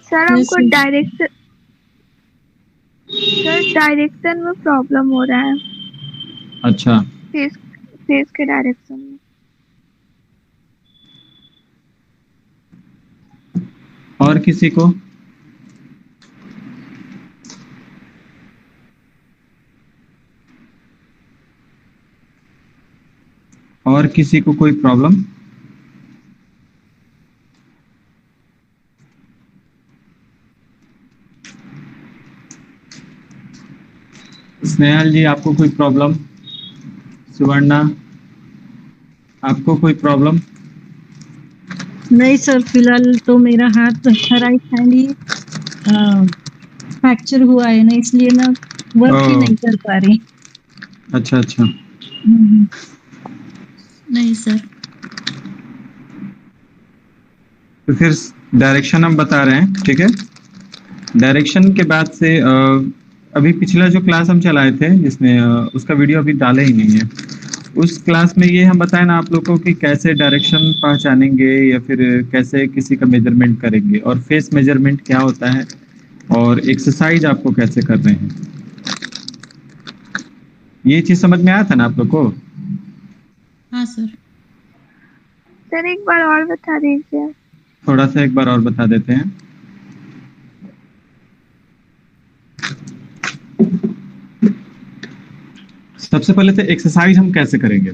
Sir हमको direction में problem हो रहा है। अच्छा, फेस के डायरेक्शन में। और किसी को? और किसी को कोई प्रॉब्लम? स्नेहल जी, आपको कोई प्रॉब्लम? सुवर्णा, आपको कोई प्रॉब्लम? नहीं सर, फिलहाल तो मेरा हाथ राइट हैंड ही फ्रैक्चर हुआ है ना, इसलिए मैं वर्क ही नहीं कर पा रही। अच्छा अच्छा। नहीं सर। तो फिर डायरेक्शन हम बता रहे हैं, ठीक है। डायरेक्शन के बाद से अभी पिछला जो क्लास हम चलाए थे जिसमें उसका वीडियो अभी डाले ही नहीं है। उस क्लास में ये हम बताए ना आप लोगों को कि कैसे डायरेक्शन पहचानेंगे या फिर कैसे किसी का मेजरमेंट करेंगे और फेस मेजरमेंट क्या होता है और एक्सरसाइज आपको कैसे कर रहे हैं। ये चीज समझ में आया था ना आप लोग को? हाँ सर। सर एक बार और बता दीजिए। थोड़ा सा एक बार और बता देते हैं। सबसे पहले तो एक्सरसाइज हम कैसे करेंगे।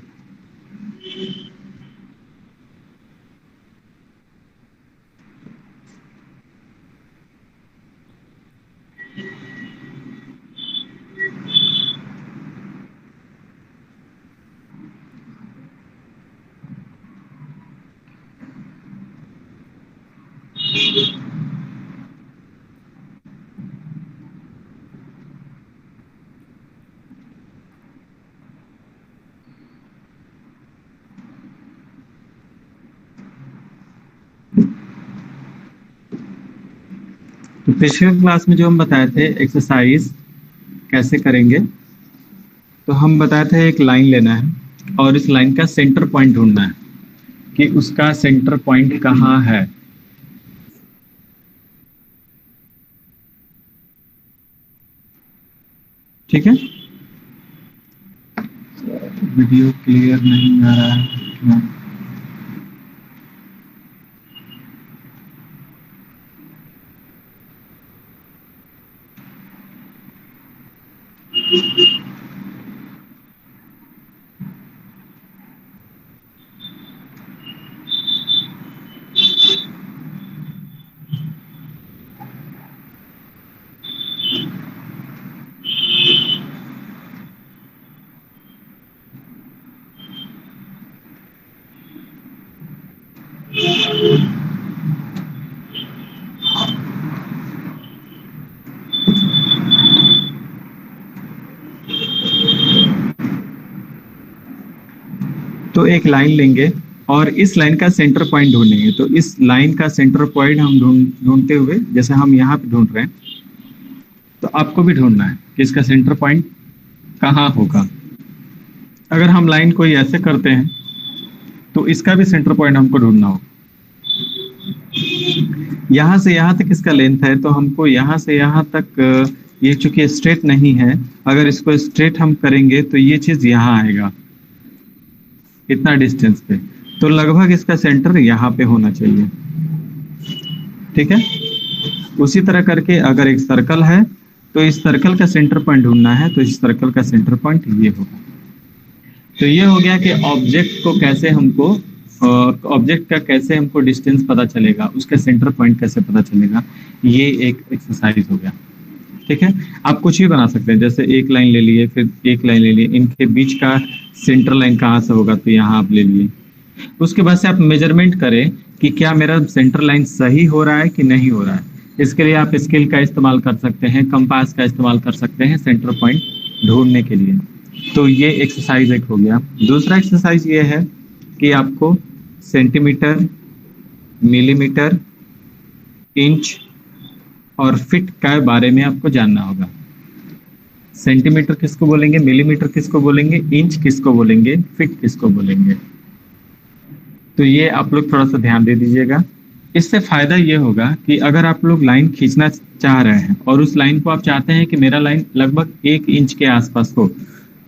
तो पिछले क्लास में जो हम बताए थे एक्सरसाइज कैसे करेंगे, तो हम बताए थे एक लाइन लेना है और इस लाइन का सेंटर पॉइंट ढूंढना है कि उसका सेंटर पॉइंट कहाँ है। ठीक है, वीडियो क्लियर नहीं आ रहा है क्यों? तो एक लाइन लेंगे और इस लाइन का सेंटर पॉइंट ढूंढेंगे। तो इस लाइन का सेंटर पॉइंट हम ढूंढते हुए, जैसे हम यहाँ पे ढूंढ रहे हैं, तो आपको भी ढूंढना है कि इसका सेंटर पॉइंट कहाँ होगा। अगर हम लाइन कोई ऐसे करते हैं तो इसका भी सेंटर पॉइंट हमको ढूंढना होगा। यहाँ से यहाँ तक इसका लेंथ है, तो हमको यहाँ से यहाँ तक ये चूंकि स्ट्रेट नहीं है, अगर इसको स्ट्रेट हम करेंगे तो ये चीज यहाँ आएगा इतना डिस्टेंस पे, तो लगभग इसका सेंटर यहाँ पे होना चाहिए। ठीक है, उसी तरह करके अगर एक सर्कल है तो इस सर्कल का सेंटर पॉइंट ढूंढना है, तो इस सर्कल का सेंटर पॉइंट ये होगा। तो ये हो गया कि ऑब्जेक्ट को कैसे हमको ऑब्जेक्ट का कैसे हमको डिस्टेंस पता चलेगा, उसका सेंटर पॉइंट कैसे पता चलेगा, ये एक एक्सरसाइज हो गया। ठीक है, आप कुछ भी बना सकते हैं, जैसे एक लाइन ले लिए, फिर एक लाइन ले लिए, इनके बीच का सेंटर लाइन कहाँ से होगा, तो यहाँ आप ले लिए। उसके बाद से आप मेजरमेंट करें कि क्या मेरा सेंटर लाइन सही हो रहा है कि नहीं हो रहा है। इसके लिए आप स्केल का इस्तेमाल कर सकते हैं, कंपास का इस्तेमाल कर सकते हैं सेंटर पॉइंट ढूंढने के लिए। तो ये एक्सरसाइज एक हो गया। दूसरा एक्सरसाइज ये है कि आपको सेंटीमीटर, मिलीमीटर, इंच और फीट के बारे में आपको जानना होगा। सेंटीमीटर किसको बोलेंगे, मिलीमीटर किसको बोलेंगे, इंच किसको बोलेंगे, फीट किसको बोलेंगे। तो ये आप लोग थोड़ा सा ध्यान दे दीजिएगा। इससे फायदा ये होगा कि अगर आप लोग लाइन खींचना चाह रहे हैं और उस लाइन को आप चाहते हैं कि मेरा लाइन लगभग 1 इंच के आसपास हो,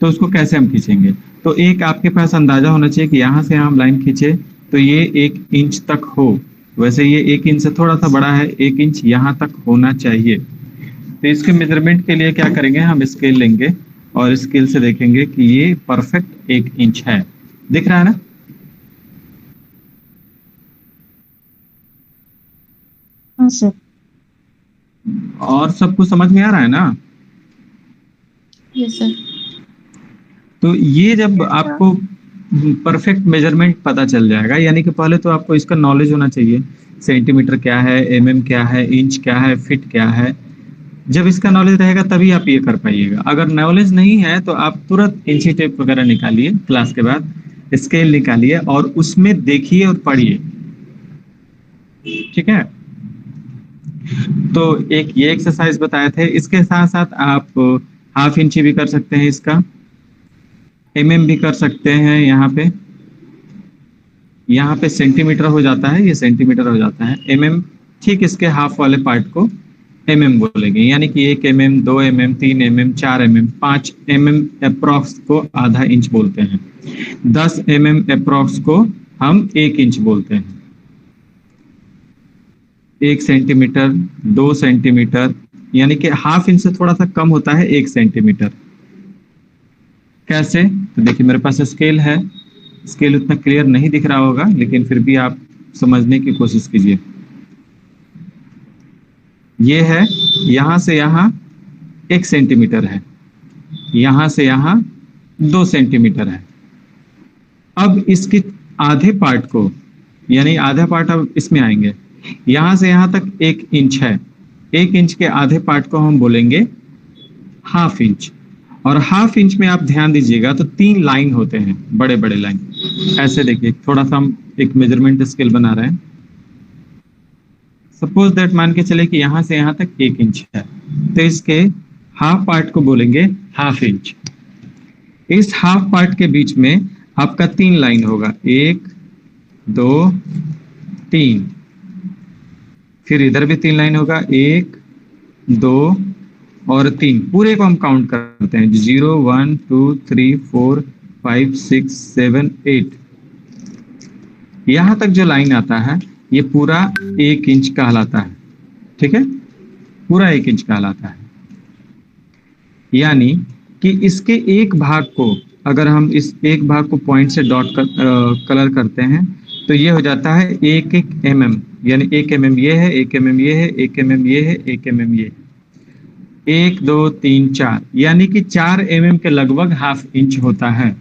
तो उसको कैसे हम खींचेंगे? तो एक आपके पास अंदाजा होना चाहिए कि यहाँ से हम लाइन खींचे तो ये 1 इंच तक हो। वैसे ये 1 इंच से थोड़ा सा बड़ा है, 1 इंच यहाँ तक होना चाहिए। तो इसके मेजरमेंट के लिए क्या करेंगे, हम स्केल लेंगे और स्केल से देखेंगे कि ये परफेक्ट 1 इंच है। दिख रहा है ना? हाँ सर। और सब कुछ समझ में आ रहा है ना? Yes sir. तो ये जब आपको परफेक्ट मेजरमेंट पता चल जाएगा, यानी कि पहले तो आपको इसका नॉलेज होना चाहिए, सेंटीमीटर क्या है, एमएम क्या है, इंच क्या है, फीट क्या है। जब इसका नॉलेज रहेगा तभी आप ये कर पाइएगा। अगर नॉलेज नहीं है तो आप तुरंत इंची टेप वगैरह निकालिए, क्लास के बाद स्केल निकालिए और उसमें देखिए और पढ़िए। ठीक है? तो एक ये एक्सरसाइज बताए थे, इसके साथ साथ आप हाफ इंची भी कर सकते हैं, इसका एमएम भी कर सकते हैं। यहाँ पे सेंटीमीटर हो जाता है, ये सेंटीमीटर हो जाता है। एमएम ठीक इसके हाफ वाले पार्ट को एमएम बोलेंगे, यानी कि 1 mm, 2 mm, 3 mm, 4 mm, 5 mm approx को आधा इंच बोलते हैं। 10 mm अप्रॉक्स को हम 1 इंच बोलते हैं। 1 सेंटीमीटर, 2 सेंटीमीटर, यानी कि हाफ इंच से थोड़ा सा कम होता है 1 सेंटीमीटर। कैसे? तो देखिए मेरे पास स्केल है, स्केल उतना क्लियर नहीं दिख रहा होगा, लेकिन फिर भी आप समझने की कोशिश कीजिए। ये है, यहां से यहां 1 सेंटीमीटर है, यहां से यहां 2 सेंटीमीटर है। अब इसके आधे पार्ट को, यानी आधा पार्ट अब इसमें आएंगे, यहां से यहां तक 1 इंच है। 1 इंच के आधे पार्ट को हम बोलेंगे हाफ इंच। और हाफ इंच में आप ध्यान दीजिएगा तो 3 लाइन होते हैं, बड़े बड़े लाइन। ऐसे देखिए, थोड़ा सा हम एक मेजरमेंट स्केल बना रहे हैं। सपोज दैट मान के चले कि यहां से यहां तक 1 इंच है, तो इसके हाफ पार्ट को बोलेंगे हाफ इंच। इस हाफ पार्ट के बीच में आपका 3 लाइन होगा, 1 2 3। फिर इधर भी 3 लाइन होगा, 1 2 और 3। पूरे को हम काउंट करते हैं, 0 1 2 3 4 5 6 7 8। यहां तक जो लाइन आता है ये पूरा 1 इंच कहलाता है। ठीक है? पूरा 1 इंच कहलाता है। यानी कि इसके एक भाग को, अगर हम इस एक भाग को पॉइंट से डॉट कलर करते हैं तो ये हो जाता है 1 mm, यानी 1 mm ये है, 1 mm ये है, 1 mm ये है, 1 mm ये, 1 2 3 4, यानी कि 4 mm के लगभग हाफ इंच होता है।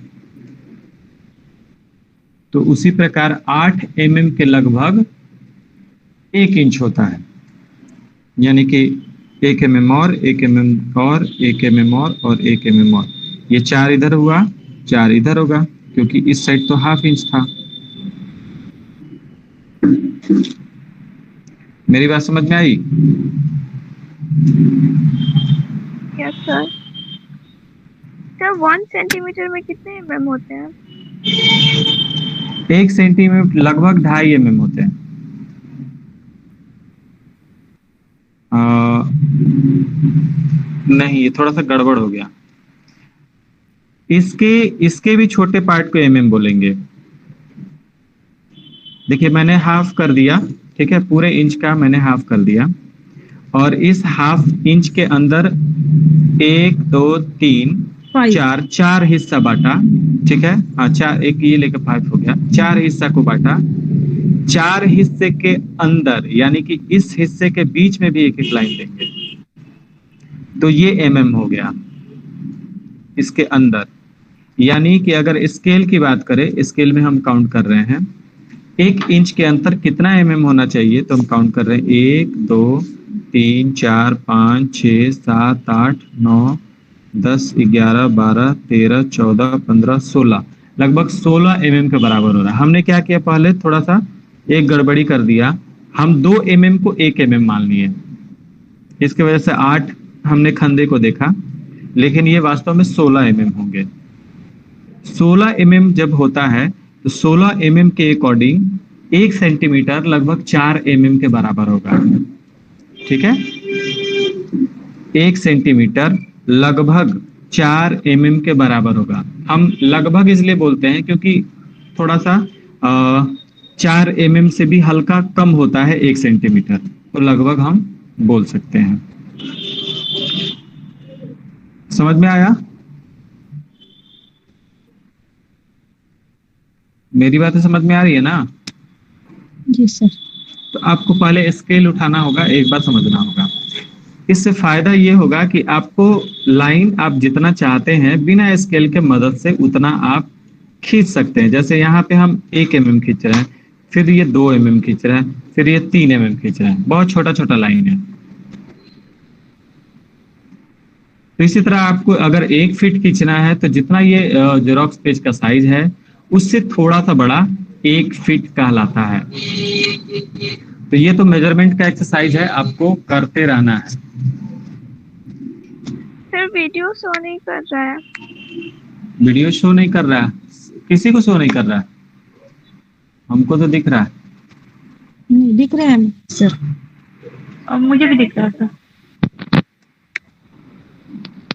तो उसी प्रकार 8 mm के लगभग 1 इंच होता है, यानी कि 1 mm और 1 mm और 1 mm और 1 mm और, ये 4 इधर हुआ, 4 इधर होगा, क्योंकि इस साइड तो हाफ इंच था। मेरी बात समझ में आई? Yes sir. सर 1 सेंटीमीटर में कितने mm होते हैं? 1 सेंटीमीटर लगभग 2.5 mm होते हैं। नहीं, ये थोड़ा सा गड़बड़ हो गया। इसके भी छोटे पार्ट को mm बोलेंगे। देखिए मैंने हाफ कर दिया, ठीक है, पूरे इंच का मैंने हाफ कर दिया, और इस हाफ इंच के अंदर 1 2 3 4 हिस्सा बांटा। ठीक है, हाँ 4, एक ये लेकर 5 हो गया, 4 हिस्सा को बांटा। 4 हिस्से के अंदर, यानी कि इस हिस्से के बीच में भी एक एक लाइन देंगे, तो ये mm हो गया इसके अंदर। यानी कि अगर स्केल की बात करें, स्केल में हम काउंट कर रहे हैं 1 इंच के अंदर कितना mm होना चाहिए, तो हम काउंट कर रहे हैं 1 2 3 4 5 6 7 8 9 10 11 12 13 14 15 16, लगभग 16 mm के बराबर हो रहा है। हमने क्या किया, पहले थोड़ा सा एक गड़बड़ी कर दिया, हम 2 mm को 1 mm मान लिए, इसकी वजह से 8 हमने खंदे को देखा, लेकिन ये वास्तव में 16 mm होंगे। 16 mm जब होता है तो 16 mm के अकॉर्डिंग 1 सेंटीमीटर लगभग 4 mm के बराबर होगा। ठीक है, 1 सेंटीमीटर लगभग 4 mm के बराबर होगा। हम लगभग इसलिए बोलते हैं क्योंकि थोड़ा सा 4 mm से भी हल्का कम होता है 1 सेंटीमीटर, तो लगभग हम बोल सकते हैं। समझ में आया? मेरी बातें समझ में आ रही है ना? जी सर। तो आपको पहले स्केल उठाना होगा, एक बार समझना होगा। इससे फायदा ये होगा कि आपको लाइन आप जितना चाहते हैं बिना स्केल के मदद से उतना आप खींच सकते हैं। जैसे यहाँ पे हम 1 mm खींच रहे हैं, फिर ये 2 mm खींच रहे हैं, फिर ये 3 mm खींच रहे हैं, बहुत छोटा छोटा लाइन है। तो इसी तरह आपको अगर 1 फीट खींचना है तो जितना ये जेरॉक्स पेज का साइज है उससे थोड़ा सा बड़ा 1 फीट कहलाता है। तो ये तो मेजरमेंट का एक्सरसाइज है, आपको करते रहना है। सर वीडियो शो नहीं कर रहा है। वीडियो शो नहीं कर रहा है? किसी को शो नहीं कर रहा है? हमको तो दिख रहा है। नहीं दिख रहा है सर। और मुझे भी दिख रहा था।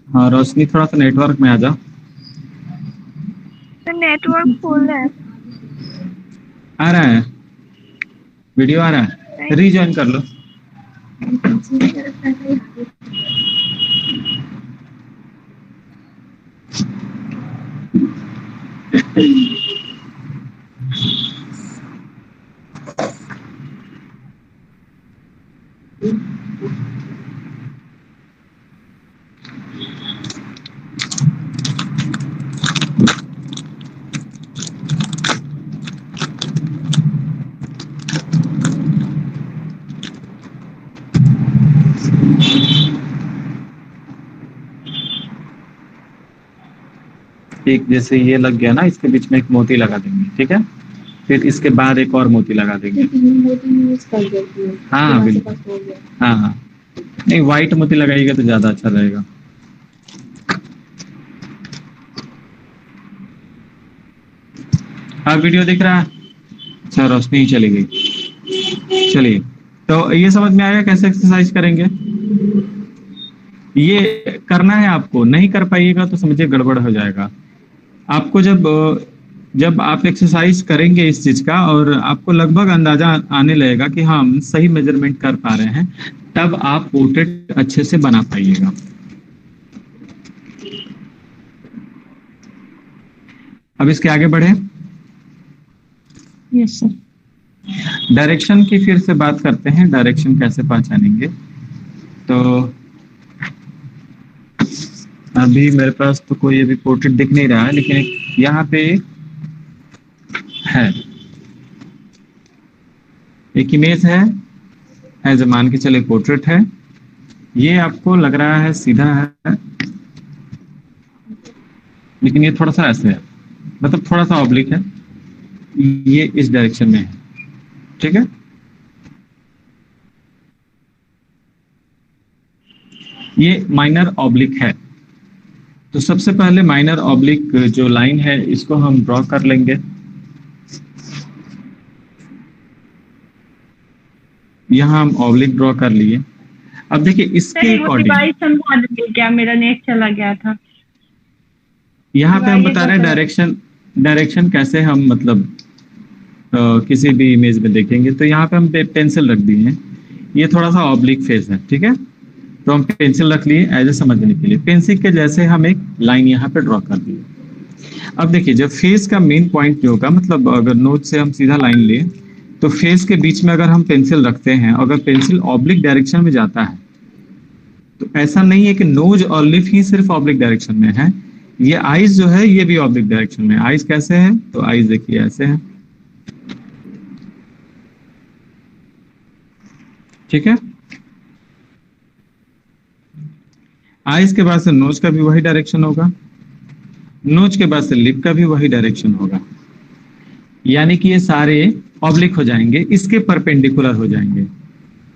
हाँ रोशनी, थोड़ा सा नेटवर्क में आ जाओ। सर नेटवर्क फुल है। आ रहा है वीडियो, आ रहा है, रीजॉइन कर लो। एक जैसे ये लग गया ना, इसके बीच में एक मोती लगा देंगे, ठीक है? फिर इसके बाद एक और मोती लगा देंगे। हाँ बिल्कुल, हाँ हाँ, नहीं व्हाइट मोती लगाइएगा तो ज्यादा अच्छा रहेगा। हाँ वीडियो दिख रहा है? अच्छा रोशनी चली गई। चलिए, तो ये समझ में आया कैसे एक्सरसाइज करेंगे? ये करना है आपको, नहीं कर पाइएगा तो समझिए गड़बड़ हो जाएगा। आपको जब आप एक्सरसाइज करेंगे इस चीज का और आपको लगभग अंदाजा आने लगेगा कि हाँ हम सही मेजरमेंट कर पा रहे हैं, तब आप पोर्ट्रेट अच्छे से बना पाइएगा। अब इसके आगे बढ़े। Yes sir. डायरेक्शन की फिर से बात करते हैं, डायरेक्शन कैसे पहचानेंगे। तो अभी मेरे पास तो कोई अभी पोर्ट्रेट दिख नहीं रहा है, लेकिन यहाँ पे है एक इमेज है, एज मान के चले पोर्ट्रेट है। ये आपको लग रहा है सीधा है, लेकिन ये थोड़ा सा ऐसे है, मतलब थोड़ा सा ऑब्लिक है। ये इस डायरेक्शन में है, ठीक है? ये माइनर ऑब्लिक है। तो सबसे पहले माइनर ऑब्लिक जो लाइन है इसको हम ड्रॉ कर लेंगे। यहाँ हम ऑब्लिक ड्रॉ कर लिए। अब देखिए इसके अकॉर्डिंग समझा देंगे क्या, मेरा नेट चला गया था। यहाँ पे हम बता रहे हैं डायरेक्शन कैसे हम मतलब किसी भी इमेज में देखेंगे। तो यहाँ पे हम पेंसिल रख दिए हैं, ये थोड़ा सा ऑब्लिक फेस है, ठीक है? तो हम पेंसिल रख लिए एज ए समझने के लिए। पेंसिल के जैसे हम एक लाइन यहाँ पे ड्रॉ कर दिए। अब देखिए जब फेस का मेन पॉइंट जो होगा, मतलब अगर नोज से हम सीधा लाइन लें तो फेस के बीच में अगर हम पेंसिल रखते हैं, अगर पेंसिल ऑब्लिक डायरेक्शन में जाता है, तो ऐसा नहीं है कि नोज और लिप ही सिर्फ ऑब्लिक डायरेक्शन में है, ये आईज जो है ये भी ऑब्लिक डायरेक्शन में है। आईज कैसे है? तो आईज देखिए ऐसे है, ठीक है? आईज के बाद से नोज का भी वही डायरेक्शन होगा, नोज के बाद से लिप का भी वही डायरेक्शन होगा। यानी कि ये सारे ऑब्लिक हो जाएंगे, इसके परपेंडिकुलर हो जाएंगे।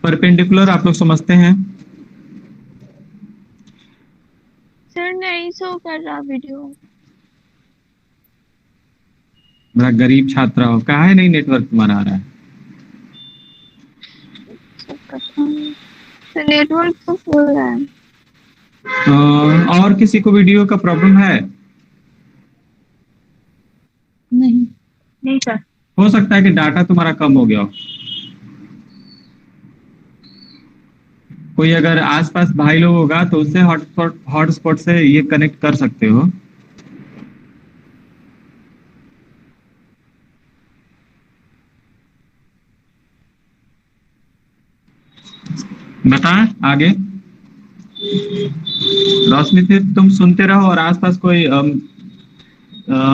परपेंडिकुलर आप लोग समझते हैं? सर नहीं शो कर रहा वीडियो। बड़ा गरीब छात्रा हो, कहा है नहीं नेटवर्क तुम्हारा आ रहा है? पता नहीं, तो नेटवर्क तो फुल है। और किसी को वीडियो का प्रॉब्लम है? नहीं। नहीं सर। हो सकता है कि डाटा तुम्हारा कम हो गया हो। कोई अगर आसपास भाई लोग होगा तो उससे हॉटस्पॉट से ये कनेक्ट कर सकते हो। बताएं आगे। रोशनी थी, तुम सुनते रहो और आसपास कोई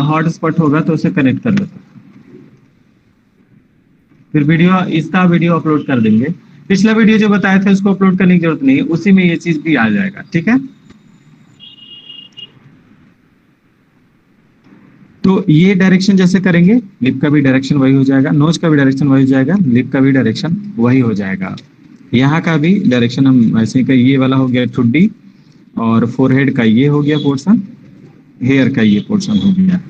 हॉटस्पॉट होगा तो उसे कनेक्ट कर लेते। फिर इसका वीडियो अपलोड कर देंगे। पिछला वीडियो जो बताए थे उसको अपलोड करने की जरूरत नहीं है, उसी में ये चीज भी आ जाएगा। ठीक है, तो ये डायरेक्शन जैसे करेंगे, लिप का भी डायरेक्शन वही हो जाएगा, नोज का भी डायरेक्शन वही हो जाएगा, लिप का भी डायरेक्शन वही हो जाएगा। यहाँ का भी डायरेक्शन हम ऐसे का, ये वाला हो गया ठुड्डी, और फोरहेड का ये हो गया पोर्शन, हेयर का ये पोर्शन हो गया।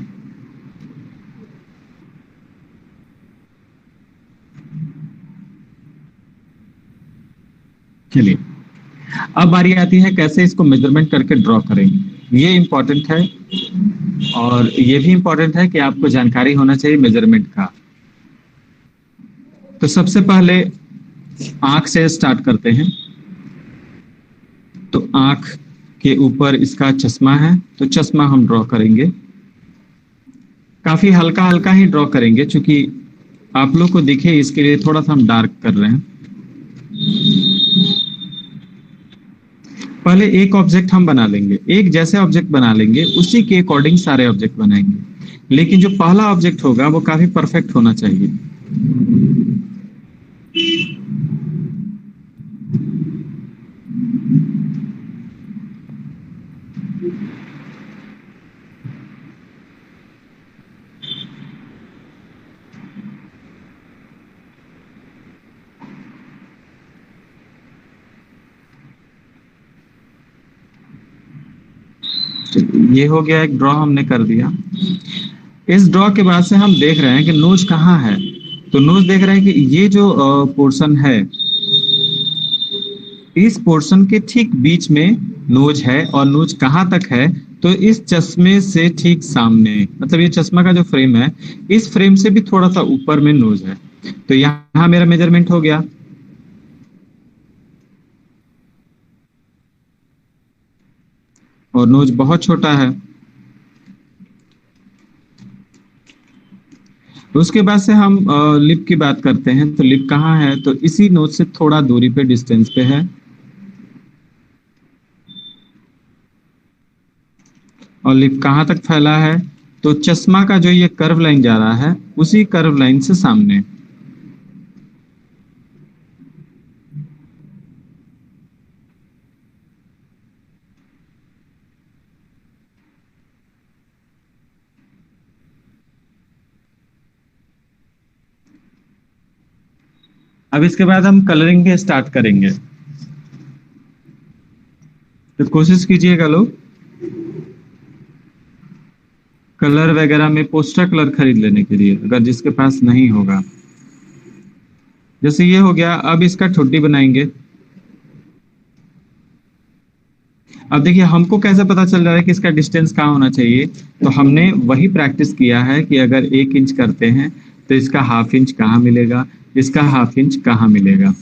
चलिए, अब बारी आती है कैसे इसको मेजरमेंट करके ड्रॉ करेंगे। ये इंपॉर्टेंट है, और ये भी इंपॉर्टेंट है कि आपको जानकारी होना चाहिए मेजरमेंट का। तो सबसे पहले आंख से स्टार्ट करते हैं। तो आंख के ऊपर इसका चश्मा है, तो चश्मा हम ड्रॉ करेंगे। काफी हल्का हल्का ही ड्रॉ करेंगे, क्योंकि आप लोग को दिखे इसके लिए थोड़ा सा हम डार्क कर रहे हैं। पहले एक ऑब्जेक्ट हम बना लेंगे, एक जैसे ऑब्जेक्ट बना लेंगे, उसी के अकॉर्डिंग सारे ऑब्जेक्ट बनाएंगे। लेकिन जो पहला ऑब्जेक्ट होगा वो काफी परफेक्ट होना चाहिए। ये हो गया, एक ड्रॉ हमने कर दिया। इस ड्रॉ के बाद से हम देख रहे हैं कि नोज कहाँ है। तो नोज देख रहे हैं कि ये जो पोर्शन है, इस पोर्शन के ठीक बीच में नोज है। और नोज कहाँ तक है, तो इस चश्मे से ठीक सामने, मतलब ये चश्मा का जो फ्रेम है, इस फ्रेम से भी थोड़ा सा ऊपर में नोज है। तो यहाँ मेरा मेजरमेंट हो गया। और नोज बहुत छोटा है। उसके बाद से हम लिप की बात करते हैं। तो लिप कहाँ है, तो इसी नोज से थोड़ा दूरी पे, डिस्टेंस पे है। और लिप कहाँ तक फैला है, तो चश्मा का जो ये कर्व लाइन जा रहा है, उसी कर्व लाइन से सामने। अब इसके बाद हम कलरिंग के स्टार्ट करेंगे। तो कोशिश कीजिएगा लोग कलर वगैरह में पोस्टर कलर खरीद लेने के लिए, अगर जिसके पास नहीं होगा। जैसे ये हो गया, अब इसका ठुड्डी बनाएंगे। अब देखिए, हमको कैसे पता चल रहा है कि इसका डिस्टेंस कहाँ होना चाहिए। तो हमने वही प्रैक्टिस किया है कि अगर 1 इंच करते हैं तो इसका ½ इंच कहाँ मिलेगा, इसका ½ इंच कहाँ मिलेगा।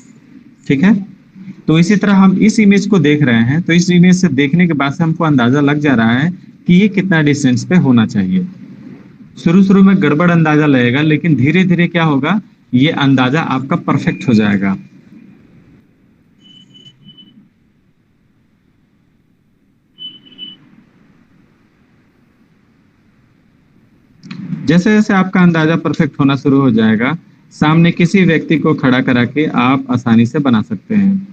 ठीक है, तो इसी तरह हम इस इमेज को देख रहे हैं। तो इस इमेज से देखने के बाद से हमको अंदाजा लग जा रहा है कि ये कितना डिस्टेंस पे होना चाहिए। शुरू शुरू में गड़बड़ अंदाजा लगेगा, लेकिन धीरे धीरे क्या होगा, ये अंदाजा आपका परफेक्ट हो जाएगा। जैसे जैसे आपका अंदाजा परफेक्ट होना शुरू हो जाएगा, सामने किसी व्यक्ति को खड़ा करा के आप आसानी से बना सकते हैं।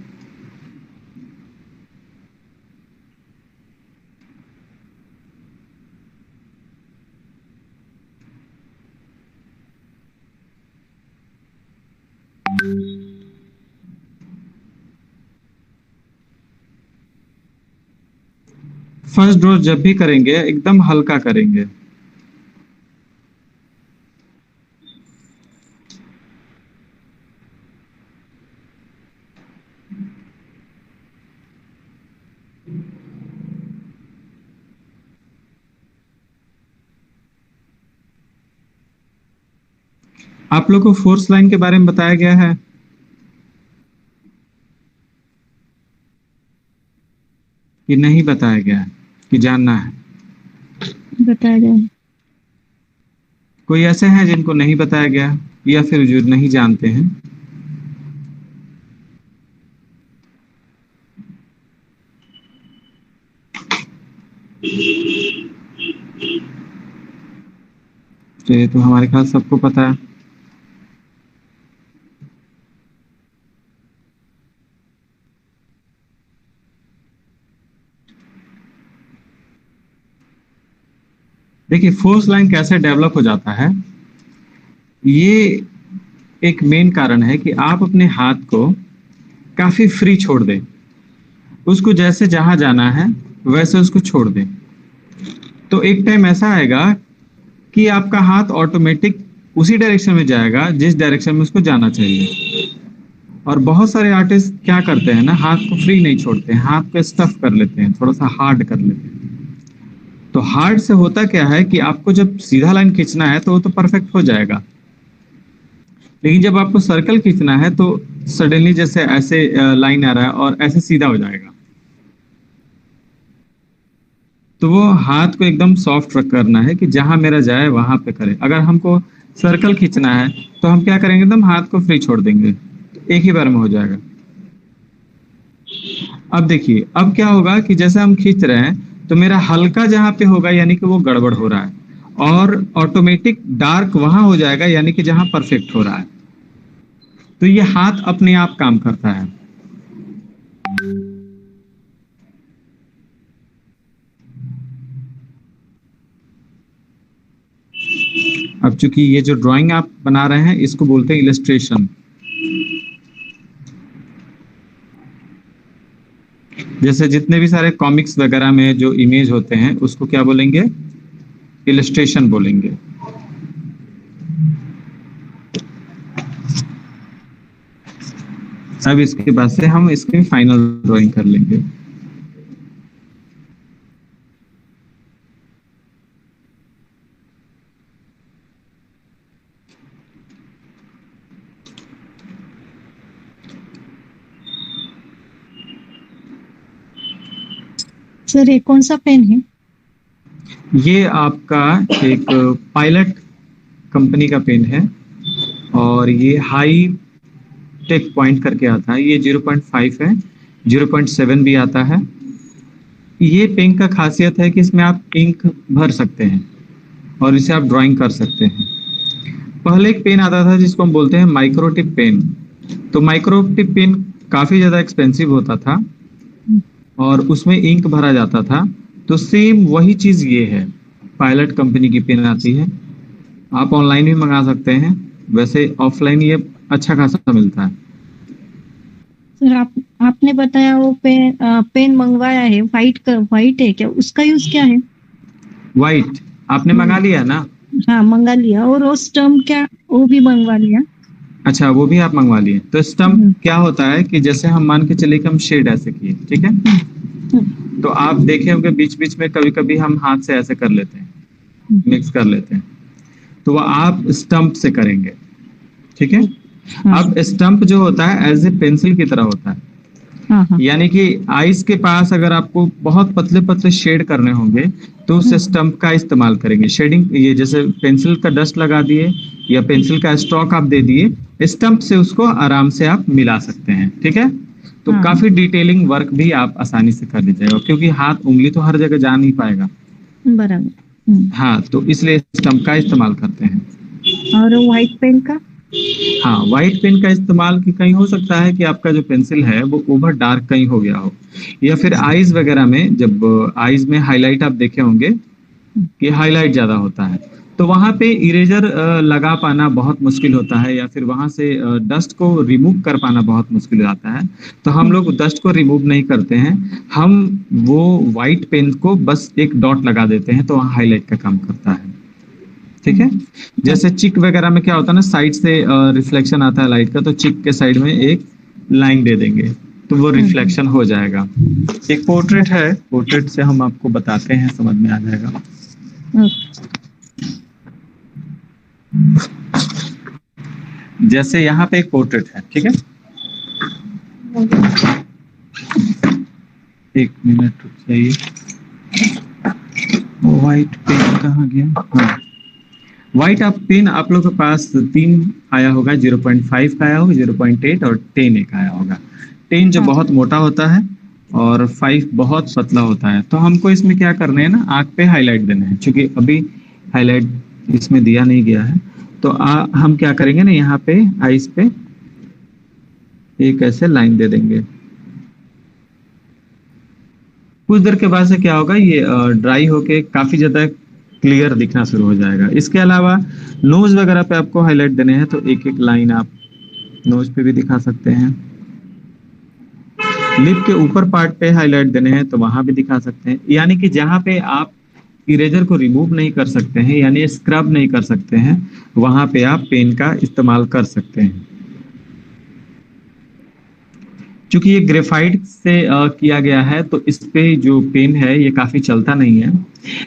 फर्स्ट ड्रॉ जब भी करेंगे एकदम हल्का करेंगे। आप लोग को फोर्स लाइन के बारे में बताया गया है? कि नहीं बताया गया है, कि जानना है? बताया गया है। कोई ऐसे हैं जिनको नहीं बताया गया या फिर जो नहीं जानते हैं? तो ये तो हमारे ख्याल सबको पता है। देखिए फोर्स लाइन कैसे डेवलप हो जाता है, ये एक मेन कारण है कि आप अपने हाथ को काफी फ्री छोड़ दें, उसको जैसे जहां जाना है वैसे उसको छोड़ दें। तो एक टाइम ऐसा आएगा कि आपका हाथ ऑटोमेटिक उसी डायरेक्शन में जाएगा जिस डायरेक्शन में उसको जाना चाहिए। और बहुत सारे आर्टिस्ट क्या करते हैं ना, हाथ को फ्री नहीं छोड़ते हैं, हाथ को स्टफ कर लेते हैं, थोड़ा सा हार्ड कर लेते हैं। तो हार्ड से होता क्या है कि आपको जब सीधा लाइन खींचना है तो वो तो परफेक्ट हो जाएगा, लेकिन जब आपको सर्कल खींचना है तो सडनली जैसे ऐसे लाइन आ रहा है और ऐसे सीधा हो जाएगा। तो वो हाथ को एकदम सॉफ्ट करना है कि जहां मेरा जाए वहां पे करे। अगर हमको सर्कल खींचना है तो हम क्या करेंगे, एकदम हाथ को फ्री छोड़ देंगे, एक ही बार में हो जाएगा। अब देखिए अब क्या होगा कि जैसे हम खींच रहे हैं तो मेरा हल्का जहां पे होगा यानी कि वो गड़बड़ हो रहा है, और ऑटोमेटिक डार्क वहां हो जाएगा यानी कि जहां परफेक्ट हो रहा है। तो ये हाथ अपने आप काम करता है। अब चूंकि ये जो ड्राइंग आप बना रहे हैं इसको बोलते हैं इलस्ट्रेशन। जैसे जितने भी सारे कॉमिक्स वगैरह में जो इमेज होते हैं उसको क्या बोलेंगे, इलस्ट्रेशन बोलेंगे। अब इसके बाद से हम इसकी फाइनल ड्राइंग कर लेंगे। सर ये कौन सा पेन है? ये आपका एक पायलट कंपनी का पेन है और ये हाई टेक पॉइंट करके आता है। ये 0.5 है, 0.7 भी आता है। ये पेन का खासियत है कि इसमें आप इंक भर सकते हैं और इसे आप ड्राइंग कर सकते हैं। पहले एक पेन आता था जिसको हम बोलते हैं माइक्रोटिप पेन। तो माइक्रोटिप पेन काफी ज्यादा एक्सपेंसिव होता था और उसमें इंक भरा जाता था। तो सेम वही चीज ये है, पायलट कंपनी की पेन आती है। आप ऑनलाइन भी मंगा सकते हैं, वैसे ऑफलाइन ये अच्छा खासा मिलता है। सर आपने बताया वो पेन मंगवाया है, वाइट है क्या, उसका यूज क्या है? वाइट आपने मंगा लिया ना? हाँ मंगा लिया। और वो स्टम्प क्या, वो भी मंगवा लिया? अच्छा वो भी आप मंगवा लिए। तो स्टम्प क्या होता है कि जैसे हम मान के चले कि हम शेड ऐसे किए, ठीक है, तो आप देखे होंगे बीच बीच में कभी कभी हम हाथ से ऐसे कर लेते हैं, मिक्स कर लेते हैं। तो वो आप स्टम्प से करेंगे, ठीक है। अब स्टम्प जो होता है एज ए पेंसिल की तरह होता है। यानी कि आइस के पास अगर आपको बहुत पतले पतले शेड करने होंगे तो उस स्टम्प का इस्तेमाल करेंगे। शेडिंग ये जैसे पेंसिल का डस्ट लगा दिए या पेंसिल का स्ट्रोक आप दे दिए, स्टम्प से उसको आराम से आप मिला सकते हैं, ठीक है। तो काफी डिटेलिंग वर्क भी आप आसानी से कर लीजिएगा, क्योंकि हाथ उंगली तो हर जगह जा नहीं पाएगा। बराबर। हाँ तो इसलिए स्टम्प का इस्तेमाल करते हैं। और व्हाइट पेन का? हाँ व्हाइट पेन का इस्तेमाल कि कहीं हो सकता है कि आपका जो पेंसिल है वो ओवर डार्क कहीं हो गया हो, या फिर आईज वगैरह में जब आईज में हाईलाइट आप देखे होंगे कि हाईलाइट ज्यादा होता है, तो वहां पे इरेजर लगा पाना बहुत मुश्किल होता है, या फिर वहां से डस्ट को रिमूव कर पाना बहुत मुश्किल हो जाता है। तो हम लोग डस्ट को रिमूव नहीं करते हैं, हम वो व्हाइट पेन को बस एक डॉट लगा देते हैं तो वहाँ हाईलाइट का काम करता है, ठीक है। जैसे चिक वगैरह में क्या होता है ना, साइड से रिफ्लेक्शन आता है लाइट का, तो चिक के साइड में एक लाइन दे देंगे तो वो रिफ्लेक्शन हो जाएगा। एक पोर्ट्रेट है, पोर्ट्रेट से हम आपको बताते हैं, समझ में आ जाएगा। जैसे यहाँ पे एक पोर्ट्रेट है, ठीक है, एक मिनट रुक जाइए, व्हाइट पेन कहाँ गया? हाँ, व्हाइट आप पेन आप लोग के पास 3 आया होगा, 0.5 का आया होगा, 0.8 और 10 एक आया होगा। 10 जो बहुत मोटा होता है और 5 बहुत पतला होता है। तो हमको इसमें क्या करना है ना, आँख पे हाईलाइट देना है, क्योंकि अभी हाईलाइट इसमें दिया नहीं गया है। तो हम क्या करेंगे ना, यहाँ पे आईज पे एक ऐसे लाइन दे देंगे। कुछ देर के बाद से क्या होगा, ये ड्राई होके काफी ज्यादा क्लियर दिखना शुरू हो जाएगा। इसके अलावा नोज वगैरह पे आपको हाईलाइट देने हैं तो एक एक लाइन आप नोज पे भी दिखा सकते हैं। लिप के ऊपर पार्ट पे हाईलाइट देने हैं तो वहां भी दिखा सकते हैं। यानी कि जहां पे आप इरेजर को रिमूव नहीं कर सकते हैं, यानी स्क्रब नहीं कर सकते हैं, वहां पे आप पेन का इस्तेमाल कर सकते हैं। क्योंकि ये ग्रेफाइट से किया गया है तो इस पे जो पेन है ये काफी चलता नहीं है।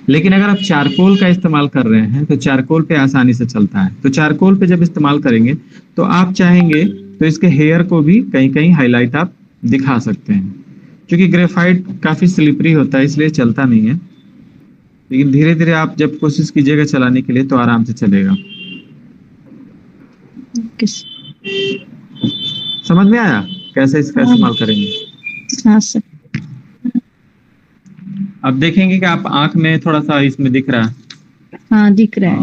लेकिन अगर आप चारकोल का इस्तेमाल कर रहे हैं तो चारकोल पे आसानी से चलता है। तो चारकोल पे जब इस्तेमाल करेंगे तो आप चाहेंगे तो इसके हेयर को भी कहीं कहीं हाईलाइट आप दिखा सकते हैं। क्योंकि ग्रेफाइट काफी स्लिपरी होता है इसलिए चलता नहीं है, लेकिन धीरे धीरे आप जब कोशिश कीजिएगा चलाने के लिए तो आराम से चलेगा। समझ में आया कैसे इसका इस्तेमाल करेंगे? हाँ सर। अब देखेंगे कि आप आंख में थोड़ा सा इसमें दिख रहा है। हाँ दिख रहा है।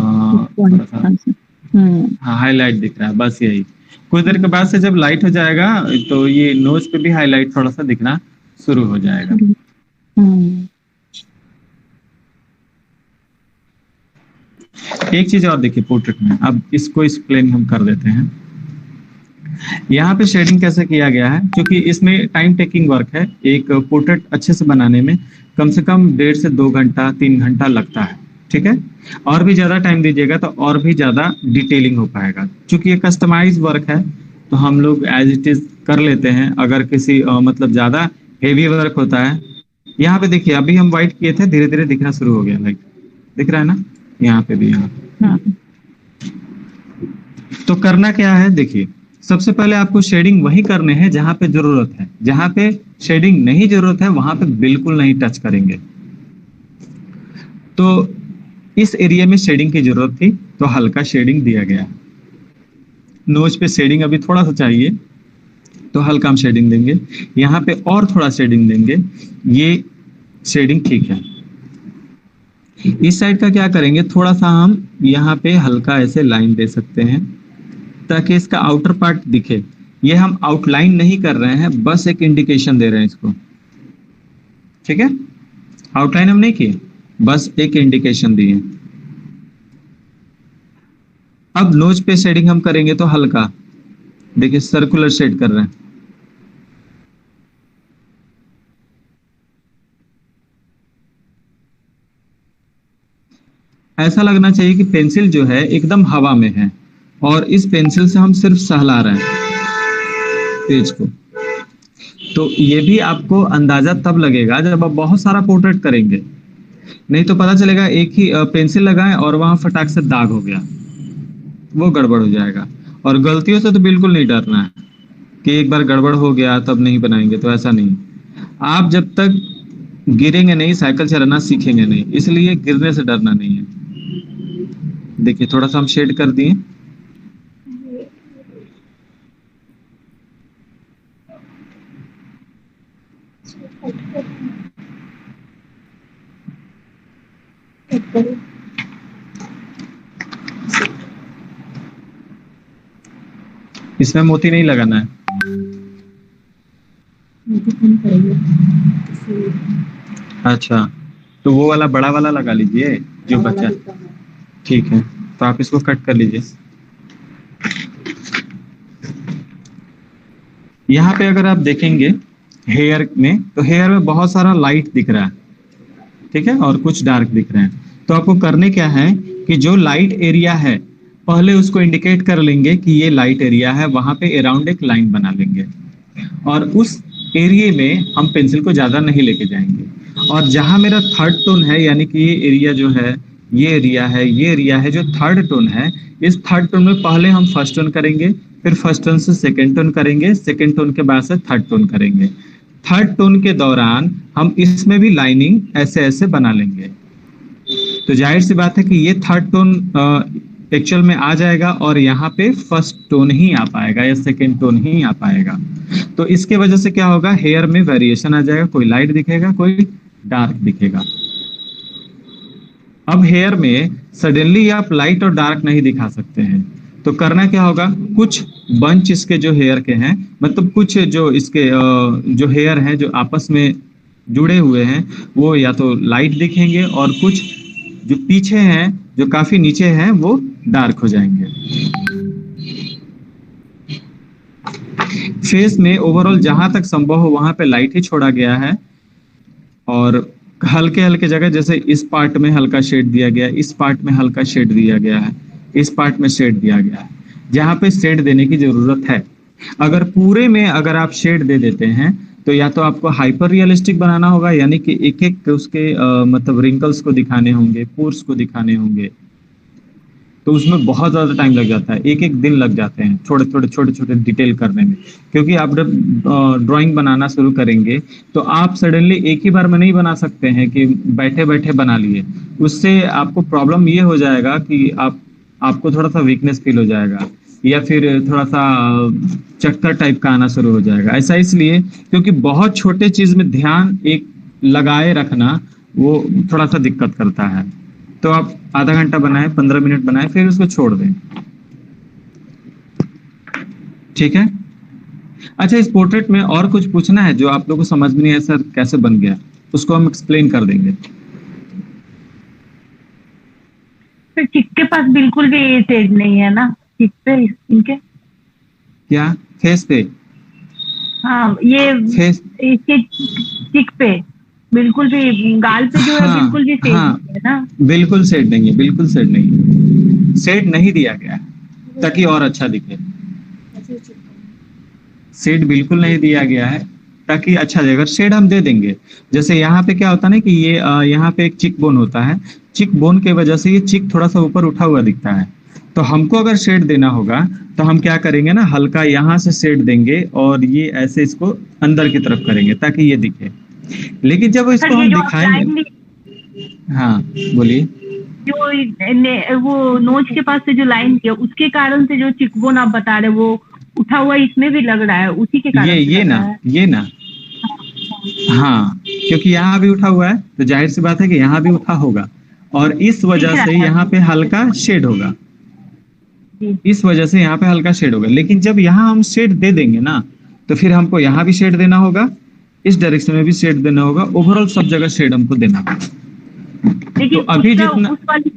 हाँ हाईलाइट दिख रहा है, बस यही। कुछ देर के बाद से जब लाइट हो जाएगा तो ये नोज पे भी हाईलाइट थोड़ा सा दिखना शुरू हो जाएगा। एक चीज और देखिए पोर्ट्रेट में, अब इसको एक्सप्लेन हम कर देते हैं। यहाँ पे शेडिंग कैसे किया गया है, क्योंकि इसमें टाइम टेकिंग वर्क है। एक पोर्ट्रेट अच्छे से बनाने में कम से कम 1.5 से 2 घंटा 3 घंटा लगता है, ठीक है। और भी ज्यादा टाइम दीजिएगा तो और भी ज्यादा डिटेलिंग हो पाएगा। क्योंकि ये कस्टमाइज वर्क है तो हम लोग एज इट इज कर लेते हैं। अगर किसी मतलब ज्यादा हेवी वर्क होता है, यहाँ पे देखिए अभी हम व्हाइट किए थे, धीरे धीरे दिखना शुरू हो गया, लाइक दिख रहा है ना, यहाँ पे भी। यहाँ तो करना क्या है, देखिए सबसे पहले आपको शेडिंग वही करने हैं जहां पे जरूरत है। जहां पे शेडिंग नहीं जरूरत है वहां पे बिल्कुल नहीं टच करेंगे। तो इस एरिया में शेडिंग की जरूरत थी तो हल्का शेडिंग दिया गया। नोज पे शेडिंग अभी थोड़ा सा चाहिए तो हल्का हम शेडिंग देंगे, यहाँ पे और थोड़ा शेडिंग देंगे, ये शेडिंग ठीक है। इस साइड का क्या करेंगे, थोड़ा सा हम यहाँ पे हल्का ऐसे लाइन दे सकते हैं ताकि इसका आउटर पार्ट दिखे। ये हम आउटलाइन नहीं कर रहे हैं, बस एक इंडिकेशन दे रहे हैं इसको, ठीक है। आउटलाइन हम नहीं किए, बस एक इंडिकेशन दिए। अब नोज पे शेडिंग हम करेंगे तो हल्का, देखिए सर्कुलर शेड कर रहे हैं। ऐसा लगना चाहिए कि पेंसिल जो है एकदम हवा में है और इस पेंसिल से हम सिर्फ सहला रहे हैं पेज को। तो ये भी आपको अंदाजा तब लगेगा जब आप बहुत सारा पोर्ट्रेट करेंगे, नहीं तो पता चलेगा एक ही पेंसिल लगाएं और वहां फटाक से दाग हो गया, वो गड़बड़ हो जाएगा। और गलतियों से तो बिल्कुल नहीं डरना है कि एक बार गड़बड़ हो गया तब नहीं बनाएंगे, तो ऐसा नहीं। आप जब तक गिरेंगे नहीं, साइकिल चलाना सीखेंगे नहीं, इसलिए गिरने से डरना नहीं है। देखिए थोड़ा सा हम शेड कर दिए, इसमें मोती नहीं लगाना है। अच्छा, तो वो वाला बड़ा वाला लगा लीजिए जो बच्चा, ठीक है। तो आप इसको कट कर लीजिए। यहाँ पे अगर आप देखेंगे हेयर में, तो हेयर में बहुत सारा लाइट दिख रहा है, ठीक है, और कुछ डार्क दिख रहे हैं। तो आपको करने क्या है कि जो लाइट एरिया है पहले उसको इंडिकेट कर लेंगे कि ये लाइट एरिया है, वहां पे अराउंड एक लाइन बना लेंगे और उस एरिया में हम पेंसिल को ज्यादा नहीं लेके जाएंगे। और जहां मेरा थर्ड टोन है, यानी कि ये एरिया जो है, ये एरिया है, ये एरिया है जो थर्ड टोन है, इस थर्ड टोन में पहले हम फर्स्ट टोन करेंगे, फिर फर्स्ट टोन से सेकेंड टोन करेंगे, सेकेंड टोन के बाद से थर्ड टोन करेंगे। थर्ड टोन के दौरान हम इसमें भी लाइनिंग ऐसे ऐसे बना लेंगे। तो जाहिर सी बात है कि ये थर्ड टोन एक्चुअल में आ जाएगा और यहाँ पे फर्स्ट टोन ही आ पाएगा या सेकेंड टोन ही आ पाएगा। तो इसके वजह से क्या होगा, हेयर में वेरिएशन आ जाएगा, कोई लाइट दिखेगा, कोई डार्क दिखेगा। अब हेयर में सडनली आप लाइट और डार्क नहीं दिखा सकते हैं, तो करना क्या होगा, कुछ बंच इसके जो हेयर के हैं, मतलब कुछ जो इसके जो हेयर हैं जो आपस में जुड़े हुए हैं, वो या तो लाइट दिखेंगे और कुछ जो पीछे हैं जो काफी नीचे हैं वो डार्क हो जाएंगे। फेस में ओवरऑल जहां तक संभव हो वहां पे लाइट ही छोड़ा गया है और हल्के हल्के जगह, जैसे इस पार्ट में हल्का शेड दिया गया, इस पार्ट में हल्का शेड दिया गया है, इस पार्ट में शेड दिया गया है, जहां पे शेड देने की जरूरत है। अगर पूरे में अगर आप शेड दे देते हैं तो या तो आपको हाइपर रियलिस्टिक बनाना होगा, यानी कि एक एक उसके मतलब रिंकल्स को दिखाने होंगे, पोर्स को दिखाने होंगे, तो उसमें बहुत ज्यादा टाइम लग जाता है, एक एक दिन लग जाते हैं छोटे छोटे डिटेल करने में। क्योंकि आप जब ड्राइंग बनाना शुरू करेंगे तो आप सडनली एक ही बार में नहीं बना सकते हैं कि बैठे बैठे बना लिए। उससे आपको प्रॉब्लम ये हो जाएगा कि आपको थोड़ा सा वीकनेस फील हो जाएगा या फिर थोड़ा सा चक्कर टाइप का आना शुरू हो जाएगा। ऐसा इसलिए क्योंकि बहुत छोटे चीज में ध्यान एक लगाए रखना वो थोड़ा सा दिक्कत करता है। तो आप आधा घंटा बनाएं, 15 मिनट बनाएं, फिर उसको छोड़ दें। ठीक है। अच्छा, इस पोर्ट्रेट में और कुछ पूछना है जो आप लोगों को समझ में नहीं आया सर कैसे बन गया, उसको हम एक्सप्लेन कर देंगे। तो चिक के पास बिल्कुल भी शेड नहीं है ना, चिक पे इनके? क्या फेस पे? हाँ, ये फेस, इसके चिक पे बिल्कुल भी, गाल पे जो है हाँ, बिल्कुल भी शेड हाँ, नहीं है ना? बिल्कुल शेड नहीं है, बिल्कुल शेड नहीं है, शेड नहीं दिया गया है ताकि और अच्छा दिखे। शेड बिल्कुल नहीं दिया गया है ताकि अच्छा दिखे। अगर शेड हम दे देंगे, जैसे यहाँ पे क्या होता है ना कि ये यहाँ पे एक चिक बोन होता है, चिक बोन के वजह से ये चिक थोड़ा सा ऊपर उठा हुआ दिखता है। तो हमको अगर शेड देना होगा तो हम क्या करेंगे ना, हल्का यहाँ से शेड देंगे और ये ऐसे इसको अंदर की तरफ करेंगे ताकि ये दिखे। लेकिन जब इसको हम दिखाएंगे, हाँ बोलिए। जो वो नोच के पास से जो लाइन किया उसके कारण से जो चिकबोन आप बता रहे वो उठा हुआ इसमें भी लग रहा है, उसी के कारण ये ना हाँ, क्योंकि यहाँ भी उठा हुआ है तो जाहिर सी बात है कि यहाँ भी उठा होगा और इस वजह से यहाँ पे हल्का शेड होगा, इस वजह से यहाँ पे हल्का शेड होगा। लेकिन जब यहाँ हम शेड दे देंगे ना तो फिर हमको यहाँ भी शेड देना होगा, इस डायरेक्शन में भी शेड देना होगा, ओवरऑल सब जगह शेड हमको देना होगा। लेकिन तो अभी जितना उस वाली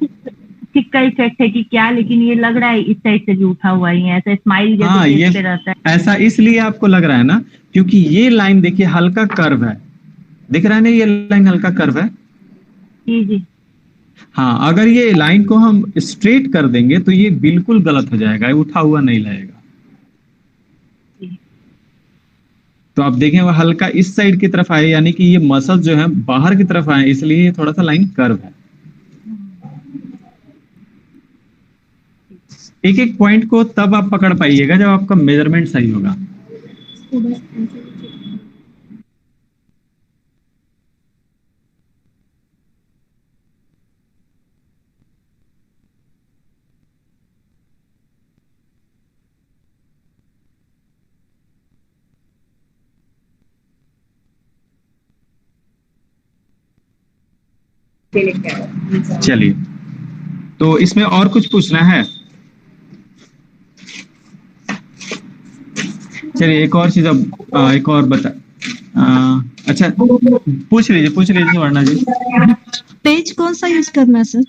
चिक का इफेक्ट है कि क्या, लेकिन ये लग रहा है इस साइड से भी उठा हुआ ही है, ऐसा स्माइल जैसे हाँ, ये पे रहता है। ऐसा इसलिए आपको लग रहा है ना क्योंकि ये लाइन देखिए हल्का कर्व है, दिख रहा है ना, ये लाइन हल्का कर्व है। जी जी। हाँ, अगर ये लाइन को हम स्ट्रेट कर देंगे तो ये बिल्कुल गलत हो जाएगा, ये उठा हुआ नहीं लगेगा। तो आप देखें वो हल्का इस साइड की तरफ आए, यानी कि ये मसल जो है बाहर की तरफ आए, इसलिए ये थोड़ा सा लाइन कर्व है। एक एक पॉइंट को तब आप पकड़ पाइएगा जब आपका मेजरमेंट सही होगा। चलिए, तो इसमें और कुछ पूछना है? चलिए एक और चीज, अब एक और बता, अच्छा पूछ लीजिए वर्णा जी। पेज कौन सा यूज करना सर?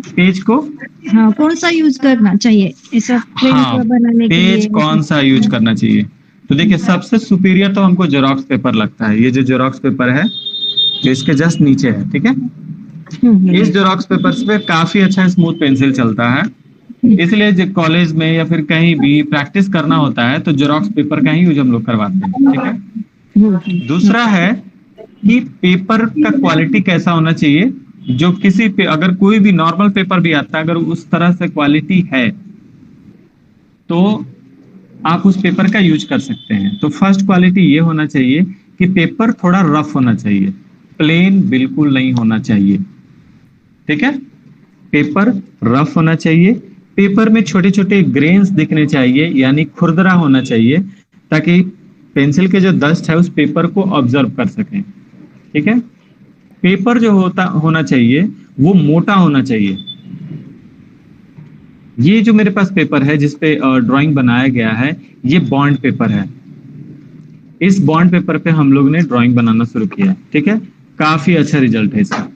पेज को हाँ, कौन सा यूज करना चाहिए ऐसा हाँ, बनाने के लिए? पेज कौन सा यूज करना चाहिए? तो देखिए सबसे सुपीरियर तो हमको जेरॉक्स पेपर लगता है। ये जो जेरॉक्स पेपर है जो इसके जस्ट नीचे है, ठीक है, इस जेरॉक्स पेपर पे काफी अच्छा स्मूथ पेंसिल चलता है, इसलिए जो कॉलेज में या फिर कहीं भी प्रैक्टिस करना होता है तो जेरॉक्स पेपर का ही यूज हम लोग करवाते हैं, ठीक है। दूसरा है कि पेपर का क्वालिटी कैसा होना चाहिए, जो किसी पे अगर कोई भी नॉर्मल पेपर भी आता है अगर उस तरह से क्वालिटी है तो आप उस पेपर का यूज कर सकते हैं। तो फर्स्ट क्वालिटी ये होना चाहिए कि पेपर थोड़ा रफ होना चाहिए, प्लेन बिल्कुल नहीं होना चाहिए। ठीक है, पेपर रफ होना चाहिए, पेपर में छोटे छोटे ग्रेन्स दिखने चाहिए, यानी खुरदरा होना चाहिए, ताकि पेंसिल के जो डस्ट है उस पेपर को ऑब्जर्व कर सकें। ठीक है, पेपर जो होना चाहिए वो मोटा होना चाहिए। ये जो मेरे पास पेपर है जिसपे ड्राइंग बनाया गया है, ये बॉन्ड पेपर है। इस बॉन्ड पेपर पे हम लोग ने ड्राइंग बनाना शुरू किया। ठीक है, काफी अच्छा रिजल्ट है इसका,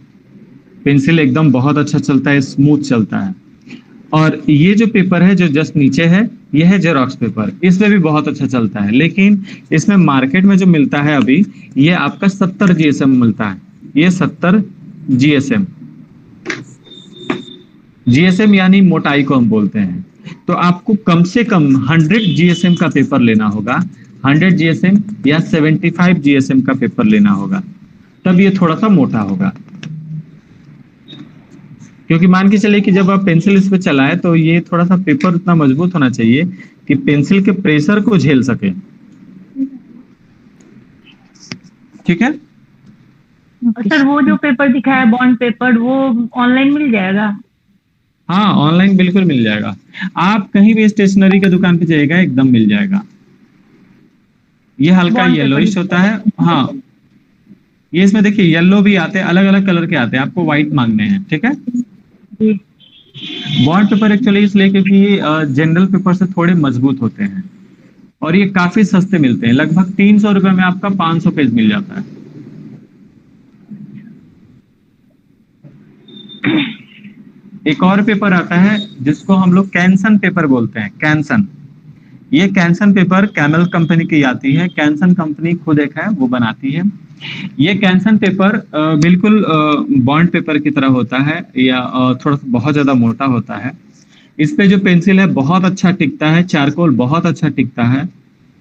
पेंसिल एकदम बहुत अच्छा चलता है, स्मूथ चलता है। और ये जो पेपर है जो जस्ट नीचे है, ये है जेरॉक्स पेपर, इसमें भी बहुत अच्छा चलता है, लेकिन इसमें मार्केट में जो मिलता है अभी, ये आपका 70 GSM मिलता है। ये 70 GSM, GSM यानी मोटाई को हम बोलते हैं। तो आपको कम से कम 100 GSM का पेपर लेना होगा, 100 GSM या 75 GSM का पेपर लेना होगा, तब ये थोड़ा सा मोटा होगा। क्योंकि मान के चले कि जब आप पेंसिल इस पे चलाए तो ये थोड़ा सा पेपर उतना मजबूत होना चाहिए कि पेंसिल के प्रेशर को झेल सके। ठीक है सर, वो जो पेपर दिखाया बॉन्ड पेपर, वो ऑनलाइन मिल जाएगा? हाँ, ऑनलाइन बिल्कुल मिल जाएगा। आप कहीं भी स्टेशनरी की दुकान पे जाइएगा, एकदम मिल जाएगा। ये हल्का येलोइश होता है। हाँ, ये इसमें देखिए येलो भी आते हैं, अलग अलग कलर के आते हैं, आपको व्हाइट मांगने हैं। ठीक है, बॉन्ड पेपर एक्चुअली इसलिए क्योंकि ये जनरल पेपर से थोड़े मजबूत होते हैं और ये काफी सस्ते मिलते हैं। लगभग 300 रुपए में आपका 500 पेज मिल जाता है। एक और पेपर आता है जिसको हम लोग कैंसन पेपर बोलते हैं, कैंसन। ये कैंसन पेपर कैमल कंपनी की आती है, कैंसन कंपनी खुद एक है, वो बनाती है। ये कैंसन पेपर बिल्कुल बॉन्ड पेपर की तरह होता है, या थोड़ा सा बहुत ज्यादा मोटा होता है। इस पे जो पेंसिल है बहुत अच्छा टिकता है, चारकोल बहुत अच्छा टिकता है।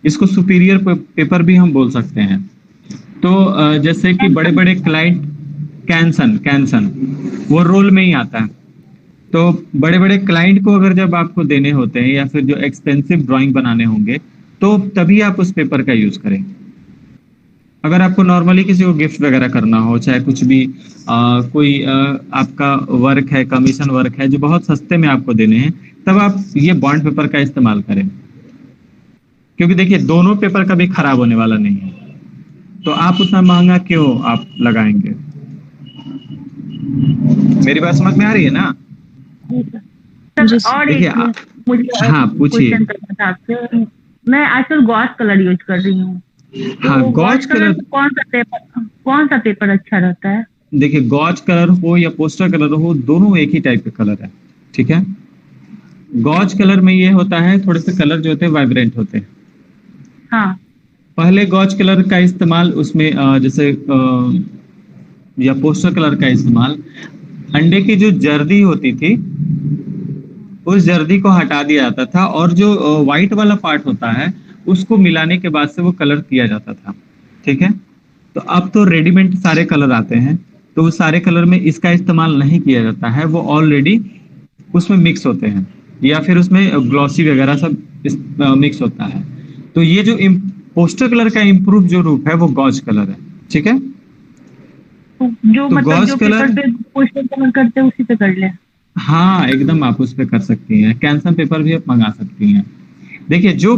इसको सुपीरियर पेपर भी हम बोल सकते हैं। तो जैसे कि बड़े बड़े क्लाइंट, कैंसन वो रोल में ही आता है। तो बड़े बड़े क्लाइंट को अगर जब आपको देने होते हैं या फिर जो एक्सपेंसिव ड्राइंग बनाने होंगे, तो तभी आप उस पेपर का यूज करें। अगर आपको नॉर्मली किसी को गिफ्ट वगैरह करना हो, चाहे कुछ भी कोई आपका वर्क है, कमीशन वर्क है जो बहुत सस्ते में आपको देने हैं, तब आप ये बॉन्ड पेपर का इस्तेमाल करें। क्योंकि देखिए दोनों पेपर कभी खराब होने वाला नहीं है, तो आप उतना महंगा क्यों आप लगाएंगे। मेरी बात समझ में आ रही है ना? और देखिए मुझे हाँ, पूछिए। क्वेश्चन करना था आपसे। मैं आजकल गॉस कलर यूज कर रही हूँ। हाँ, तो गॉज कलर, कौन सा पेपर अच्छा रहता है? देखिए गॉज कलर हो या पोस्टर कलर हो, दोनों एक ही टाइप के कलर है। ठीक है, गॉज कलर में ये होता है थोड़े से कलर जो होते हैं वाइब्रेंट होते हैं। हाँ, पहले गॉज कलर का इस्तेमाल उसमें जैसे या पोस्टर कलर का इस्तेमाल, अंडे की जो जर्दी होती थी उस जर्दी को हटा दिया जाता था, और जो व्हाइट वाला पार्ट होता है उसको मिलाने के बाद से वो कलर किया जाता था। ठीक है, तो अब तो रेडीमेड सारे कलर आते हैं, तो वो सारे कलर में इसका इस्तेमाल नहीं किया जाता है, वो ऑलरेडी उसमें मिक्स होते हैं, या फिर उसमें ग्लॉसी वगैरह सब मिक्स होता है। तो ये जो पोस्टर कलर का इम्प्रूव जो रूप है वो गॉज कलर है। ठीक है, जो तो मतलब गॉज जो कलर, पेपर पे पोस्टर कलर करते हैं उसी पे कर ले। हाँ एकदम आप उस पे कर सकती हैं, कैंसन पेपर भी आप मंगा सकती हैं। देखिए जो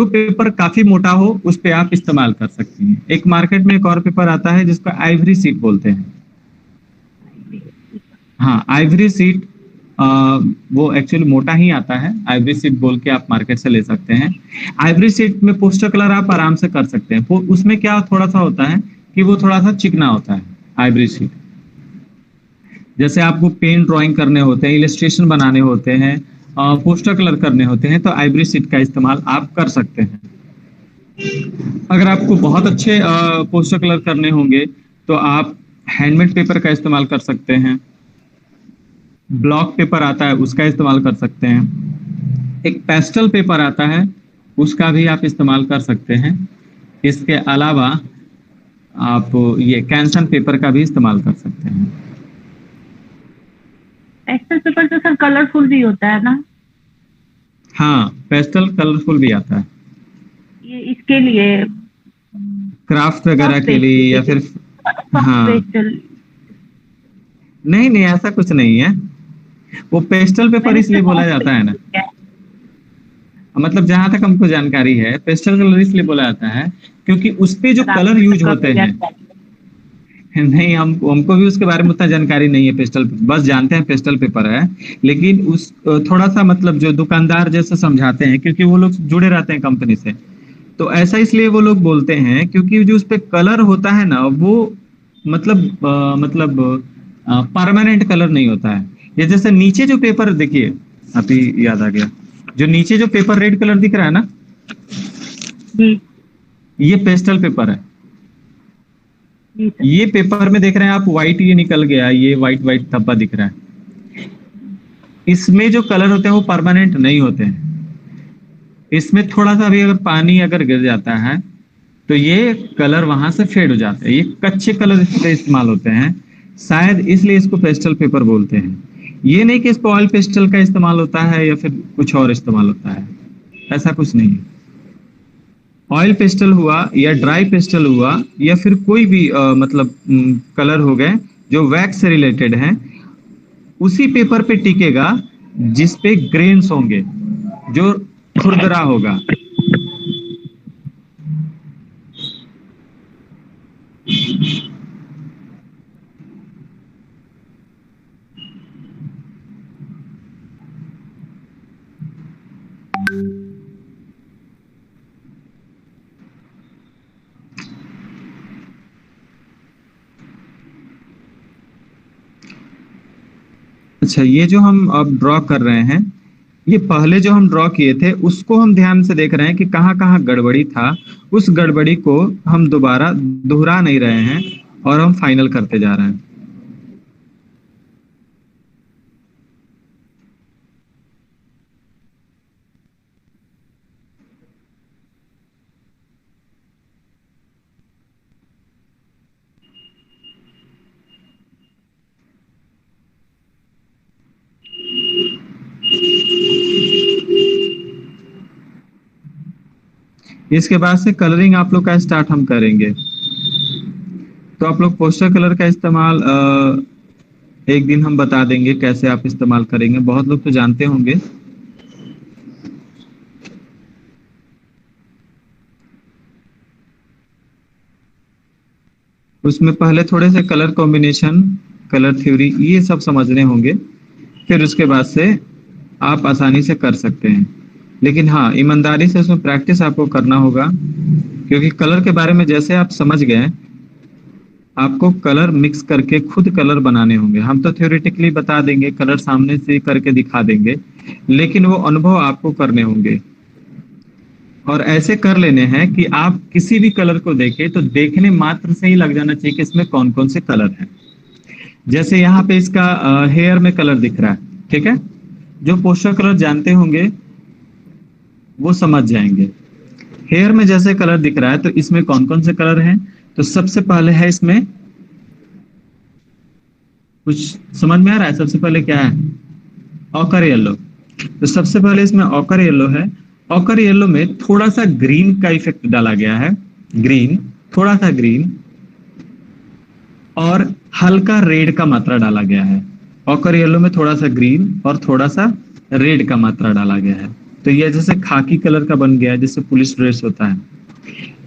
पेपर काफी मोटा हो उस पे आप इस्तेमाल कर सकती हैं। एक मार्केट में एक और पेपर आता है जिसको आइवरी सीट बोलते हैं। हाँ, आइवरी सीट वो एक्चुअली मोटा ही आता है, आइवरी सीट बोल के आप मार्केट से ले सकते हैं। आइवरी सीट में पोस्टर कलर आप आराम से कर सकते हैं। उसमें क्या थोड़ा सा होता है कि वो थोड़ा सा चिकना होता है आइवरी सीट। जैसे आपको पेन ड्राइंग करने होते हैं, इलस्ट्रेशन बनाने होते हैं, पोस्टर कलर करने होते हैं, तो आइवरी सीट का इस्तेमाल आप कर सकते हैं। अगर आपको बहुत अच्छे पोस्टर कलर करने होंगे तो आप हैंडमेड पेपर का इस्तेमाल कर सकते हैं, ब्लॉक पेपर आता है उसका इस्तेमाल कर सकते हैं, एक पेस्टल पेपर आता है उसका भी आप इस्तेमाल कर सकते हैं। इसके अलावा आप ये कैंसन पेपर का भी इस्तेमाल कर सकते हैं। एक्सेल पेपर तो सर कलरफुल भी होता है ना? हाँ, पेस्टल कलरफुल भी आता है, ये इसके लिए क्राफ्ट वगैरह के लिए या फिर। हाँ, पेस्टल। नहीं नहीं, ऐसा कुछ नहीं है। वो पेस्टल पेपर मैंने इसलिए बोला जाता है ना, मतलब जहां तक हमको जानकारी है, पेस्टल कलर इसलिए बोला जाता है क्योंकि उस पे जो कलर यूज होते हैं। नहीं, हमको भी उसके बारे में उतना जानकारी नहीं है। पेस्टल बस जानते हैं पेस्टल पेपर है, लेकिन उस थोड़ा सा मतलब जो दुकानदार जैसे समझाते हैं, क्योंकि वो लोग जुड़े रहते हैं कंपनी से, तो ऐसा इसलिए वो लोग बोलते हैं क्योंकि जो उस पे कलर होता है ना, वो मतलब परमानेंट कलर नहीं होता है। ये जैसे नीचे जो पेपर देखिए, अभी याद आ गया, जो नीचे जो पेपर रेड कलर दिख रहा है ना, जी ये पेस्टल पेपर है। जी सर। ये पेपर में देख रहे हैं आप, व्हाइट ये निकल गया, ये व्हाइट व्हाइट धब्बा दिख रहा है। इसमें जो कलर होते हैं वो परमानेंट नहीं होते हैं। इसमें थोड़ा सा भी अगर पानी अगर गिर जाता है तो ये कलर वहां से फेड हो जाते हैं। ये कच्चे कलर इसके इस्तेमाल होते हैं, शायद इसलिए इसको पेस्टल पेपर बोलते हैं। ये नहीं कि इस पर ऑयल पेस्टल का इस्तेमाल होता है या फिर कुछ और इस्तेमाल होता है, ऐसा कुछ नहीं है। ऑयल पेस्टल हुआ या ड्राई पेस्टल हुआ या फिर कोई भी मतलब कलर हो गए जो वैक्स से रिलेटेड हैं, उसी पेपर पे टिकेगा जिस पे ग्रेन्स होंगे, जो खुरदरा होगा। अच्छा, ये जो हम अब ड्रॉ कर रहे हैं, ये पहले जो हम ड्रॉ किए थे उसको हम ध्यान से देख रहे हैं कि कहाँ कहाँ गड़बड़ी था। उस गड़बड़ी को हम दोबारा दोहरा नहीं रहे हैं और हम फाइनल करते जा रहे हैं। इसके बाद से कलरिंग आप लोग का स्टार्ट हम करेंगे। तो आप लोग पोस्टर कलर का इस्तेमाल एक दिन हम बता देंगे कैसे आप इस्तेमाल करेंगे। बहुत लोग तो जानते होंगे। उसमें पहले थोड़े से कलर कॉम्बिनेशन, कलर थ्योरी, ये सब समझने होंगे, फिर उसके बाद से आप आसानी से कर सकते हैं। लेकिन हाँ, ईमानदारी से उसमें प्रैक्टिस आपको करना होगा, क्योंकि कलर के बारे में जैसे आप समझ गए, आपको कलर मिक्स करके खुद कलर बनाने होंगे। हम तो थ्योरेटिकली बता देंगे, कलर सामने से करके दिखा देंगे, लेकिन वो अनुभव आपको करने होंगे। और ऐसे कर लेने हैं कि आप किसी भी कलर को देखें तो देखने मात्र से ही लग जाना चाहिए कि इसमें कौन कौन से कलर हैं। जैसे यहाँ पे इसका हेयर में कलर दिख रहा है, ठीक है। जो पोस्टर कलर जानते होंगे वो समझ जाएंगे। हेयर में जैसे कलर दिख रहा है तो इसमें कौन कौन से कलर हैं। तो सबसे पहले है इसमें, कुछ समझ में आ रहा है? सबसे पहले क्या है? Occur yellow. तो सबसे पहले इसमें ऑकर येलो है। ऑकर येलो में थोड़ा सा ग्रीन का इफेक्ट डाला गया है, ग्रीन, थोड़ा सा ग्रीन, और हल्का रेड का मात्रा डाला गया है। ऑकर येलो में थोड़ा सा ग्रीन और थोड़ा सा रेड का मात्रा डाला गया है। तो ये जैसे खाकी कलर का बन गया है, जैसे पुलिस ड्रेस होता है।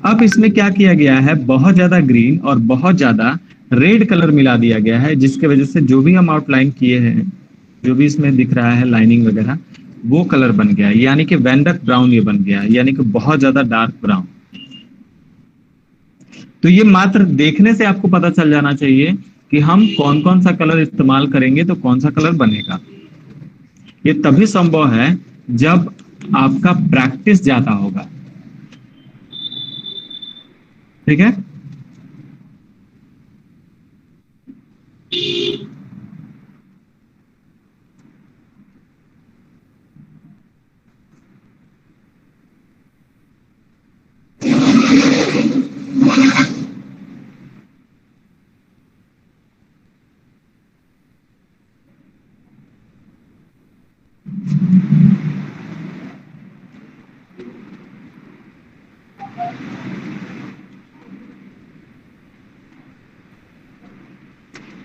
अब इसमें क्या किया गया है, बहुत ज्यादा ग्रीन और बहुत ज्यादा रेड कलर मिला दिया गया है, जिसके वजह से जो भी हम आउटलाइन किए हैं, जो भी इसमें दिख रहा है लाइनिंग वगैरह, वो कलर बन गया है। यानी कि वैंडक ब्राउन ये बन गया है, यानी कि बहुत ज्यादा डार्क ब्राउन। तो ये मात्र देखने से आपको पता चल जाना चाहिए कि हम कौन कौन सा कलर इस्तेमाल करेंगे तो कौन सा कलर बनेगा। ये तभी संभव है जब आपका प्रैक्टिस ज्यादा होगा, ठीक है।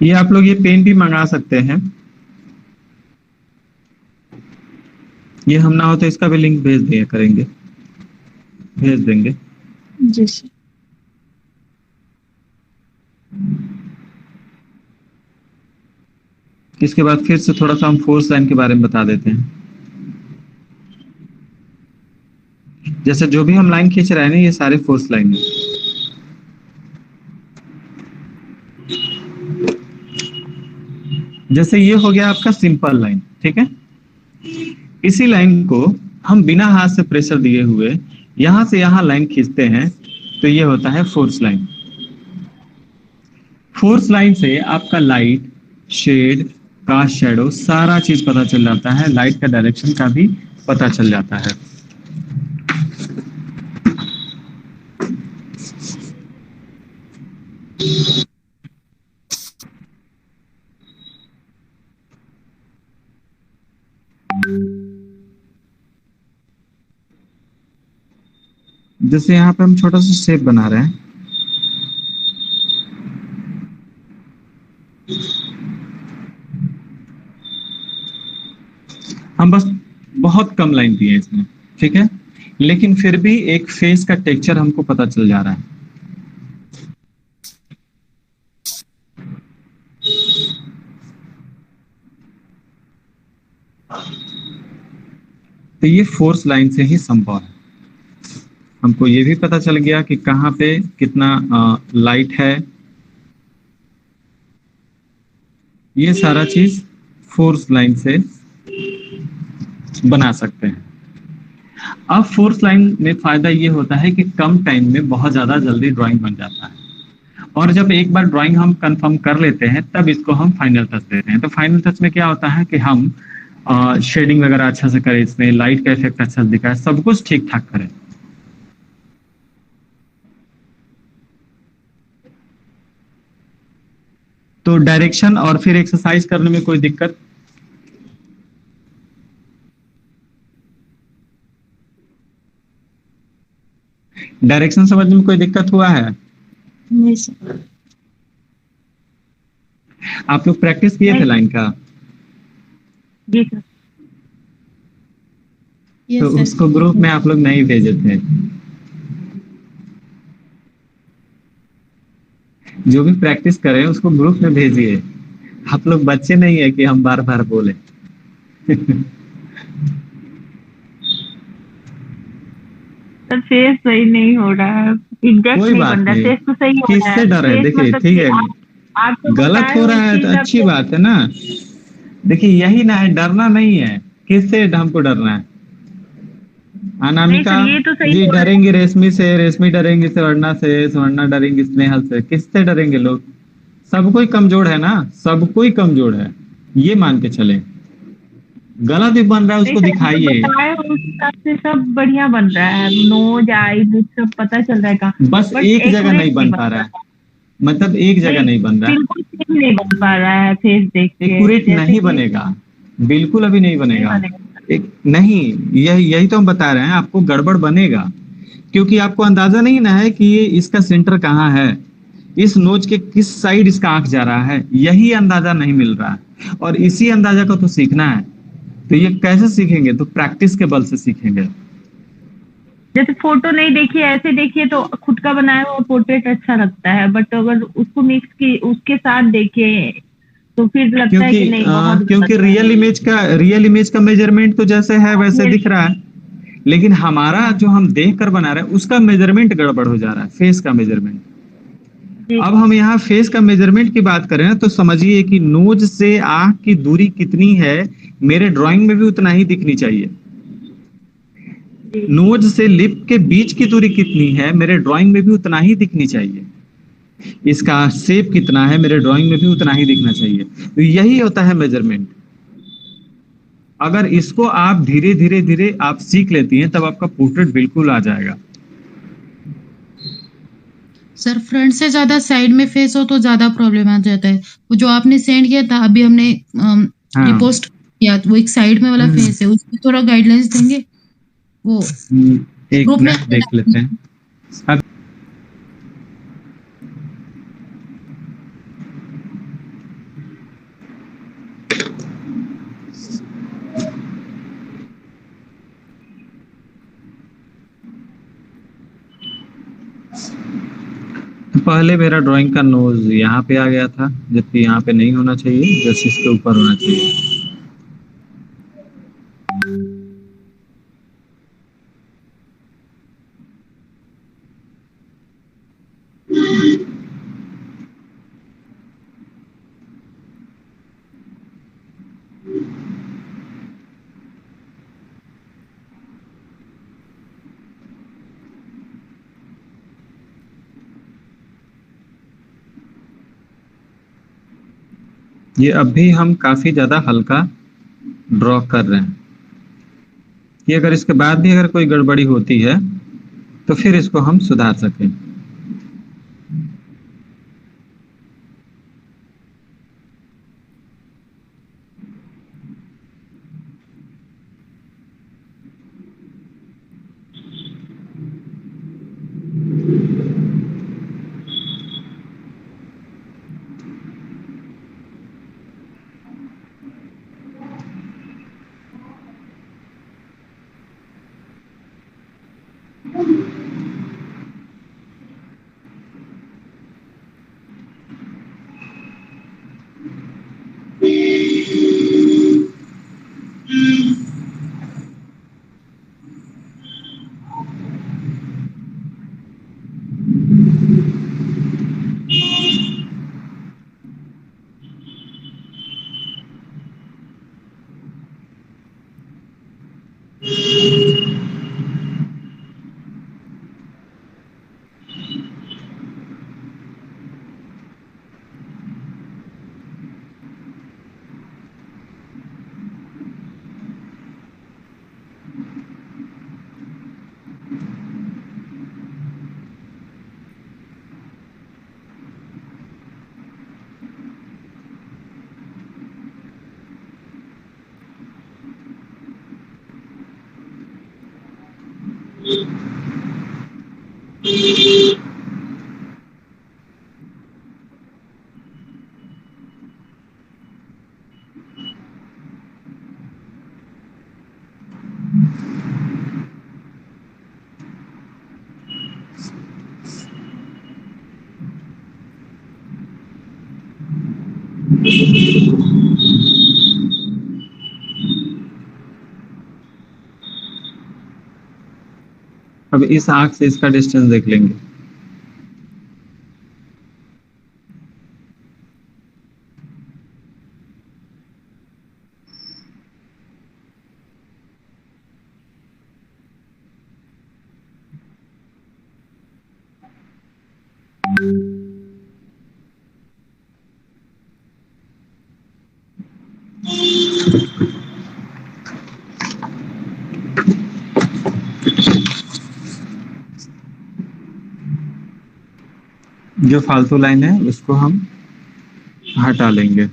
ये आप लोग ये पेन भी मंगा सकते हैं, ये हम ना हो तो इसका भी लिंक भेज दिया करेंगे, भेज देंगे। जी सर। इसके बाद फिर से थोड़ा सा हम फोर्स लाइन के बारे में बता देते हैं। जैसे जो भी हम लाइन खींच रहे हैं ना, ये सारे फोर्स लाइन है। जैसे ये हो गया आपका सिंपल लाइन, ठीक है। इसी लाइन को हम बिना हाथ से प्रेशर दिए हुए यहां से यहां लाइन खींचते हैं, तो ये होता है फोर्स लाइन। फोर्स लाइन से आपका लाइट, शेड, कास्ट, शैडो सारा चीज पता चल जाता है, लाइट का डायरेक्शन का भी पता चल जाता है। जैसे यहाँ पे हम छोटा सा शेप बना रहे हैं, हम बस बहुत कम लाइन दी है इसमें, ठीक है, लेकिन फिर भी एक फेस का टेक्सचर हमको पता चल जा रहा है। तो ये फोर्स लाइन से ही संभव है। हमको ये भी पता चल गया कि कहाँ पे कितना लाइट है, ये सारा चीज फोर्स लाइन से बना सकते हैं। अब फोर्स लाइन में फायदा ये होता है कि कम टाइम में बहुत ज्यादा जल्दी ड्राइंग बन जाता है, और जब एक बार ड्राइंग हम कंफर्म कर लेते हैं तब इसको हम फाइनल टच देते हैं। तो फाइनल टच में क्या होता है कि हम शेडिंग वगैरह अच्छा से करें, इसमें लाइट का इफेक्ट अच्छा से दिखाए, सब कुछ ठीक ठाक करें। तो डायरेक्शन और फिर एक्सरसाइज करने में कोई दिक्कत? डायरेक्शन समझने में कोई दिक्कत हुआ है? नहीं सर। आप लोग प्रैक्टिस किए थे लाइन का? जी सर। तो उसको ग्रुप में आप लोग नहीं भेजे थे? जो भी प्रैक्टिस करें उसको ग्रुप में भेजिए। आप लोग बच्चे नहीं है कि हम बार बार बोले। सर फेस सही नहीं हो रहा है, एग्जैक्ट कोई नहीं बात बन रहा, नहीं, फेस तो सही हो रहा किससे है। डर है? फेस देखिए मतलब ठीक कि है, आप तो गलत बताए हो रहा है उस तो हिसाब अच्छी से। बात है ना। देखिए यही ना है, डरना नहीं है। किससे हमको डरना है? अनामिका नहीं सर, ये तो सही जी हो रहा है। डरेंगी रेशमी से, रेशमी डरेंगी स्वर्णा से, स्वर्णा डरेंगी स्नेहल से। किससे डरेंगे लोग? सब कोई कमजोर है ना, सब कोई कमजोर है, ये मान के चले। गलत भी बन रहा है नहीं उसको सर, जो दिखाइए। बताए उस हिसाब से सब बढ़िया बन रहा है, नोज आई सब पता चल रहा है कहाँ, बस बट एक जगह एक्यूरेट नहीं बन पा रहा है, मतलब एक जगह नहीं बन रहा है। बिल्कुल same नहीं बन पा रहा है फेस देख के। एक्यूरेट जैसे नहीं कि बनेगा, बिल्कुल अभी नहीं नहीं बनेगा। बनेगा। एक नहीं, यही तो हम बता रहे हैं आपको, गड़बड़ बनेगा क्योंकि आपको अंदाजा नहीं ना है कि ये इसका सेंटर कहाँ है, इस नोज के किस साइड इसका आंख जा रहा है, यही अंदाजा नहीं मिल रहा है। और इसी अंदाजा को तो सीखना है। तो ये कैसे सीखेंगे? तो प्रैक्टिस के बल से सीखेंगे। जैसे फोटो नहीं देखिए, ऐसे देखिए तो खुद का बनाया हुआ पोर्ट्रेट अच्छा लगता है, बट अगर उसको मिक्स की उसके साथ देखिए तो फिर लगता है क्योंकि कि नहीं बहुत क्योंकि गलत है। रियल इमेज का मेजरमेंट तो जैसे है वैसे ये दिख रहा है, लेकिन हमारा जो हम देख कर बना रहे हैं उसका मेजरमेंट गड़बड़ हो जा रहा है, फेस का मेजरमेंट। जी। अब हम यहाँ फेस का मेजरमेंट की बात करें ना, तो समझिए कि नोज से आंख की दूरी कितनी है, मेरे ड्राइंग में भी उतना ही दिखनी चाहिए। जी। नोज से लिप के बीच की दूरी कितनी है, मेरे ड्राइंग में भी उतना ही दिखनी चाहिए। इसका शेप कितना है, मेरे ड्राइंग में भी उतना ही दिखना चाहिए। तो यही होता है मेजरमेंट। अगर इसको आप धीरे धीरे धीरे आप सीख लेती हैं तब आपका पोर्ट्रेट बिल्कुल आ जाएगा। सर फ्रंट से ज्यादा साइड में फेस हो तो ज्यादा प्रॉब्लम आ जाता है। वो जो आपने सेंड किया था अभी हमने हाँ। रिपोस्ट किया, वो एक साइड में वाला फेस है, उसमें थोड़ा गाइडलाइंस देंगे वो एक ग्रुप में मिनट देख लेते हैं। अब पहले मेरा ड्राइंग का नोज यहाँ पे आ गया था, जबकि यहाँ पे नहीं होना चाहिए, जस्ट इसके ऊपर होना चाहिए। ये अब भी हम काफी ज्यादा हल्का ड्रॉ कर रहे हैं। ये अगर इसके बाद भी अगर कोई गड़बड़ी होती है तो फिर इसको हम सुधार सकें। अब इस आंख से इसका डिस्टेंस देख लेंगे। जो फालतू लाइन है उसको हम हटा लेंगे।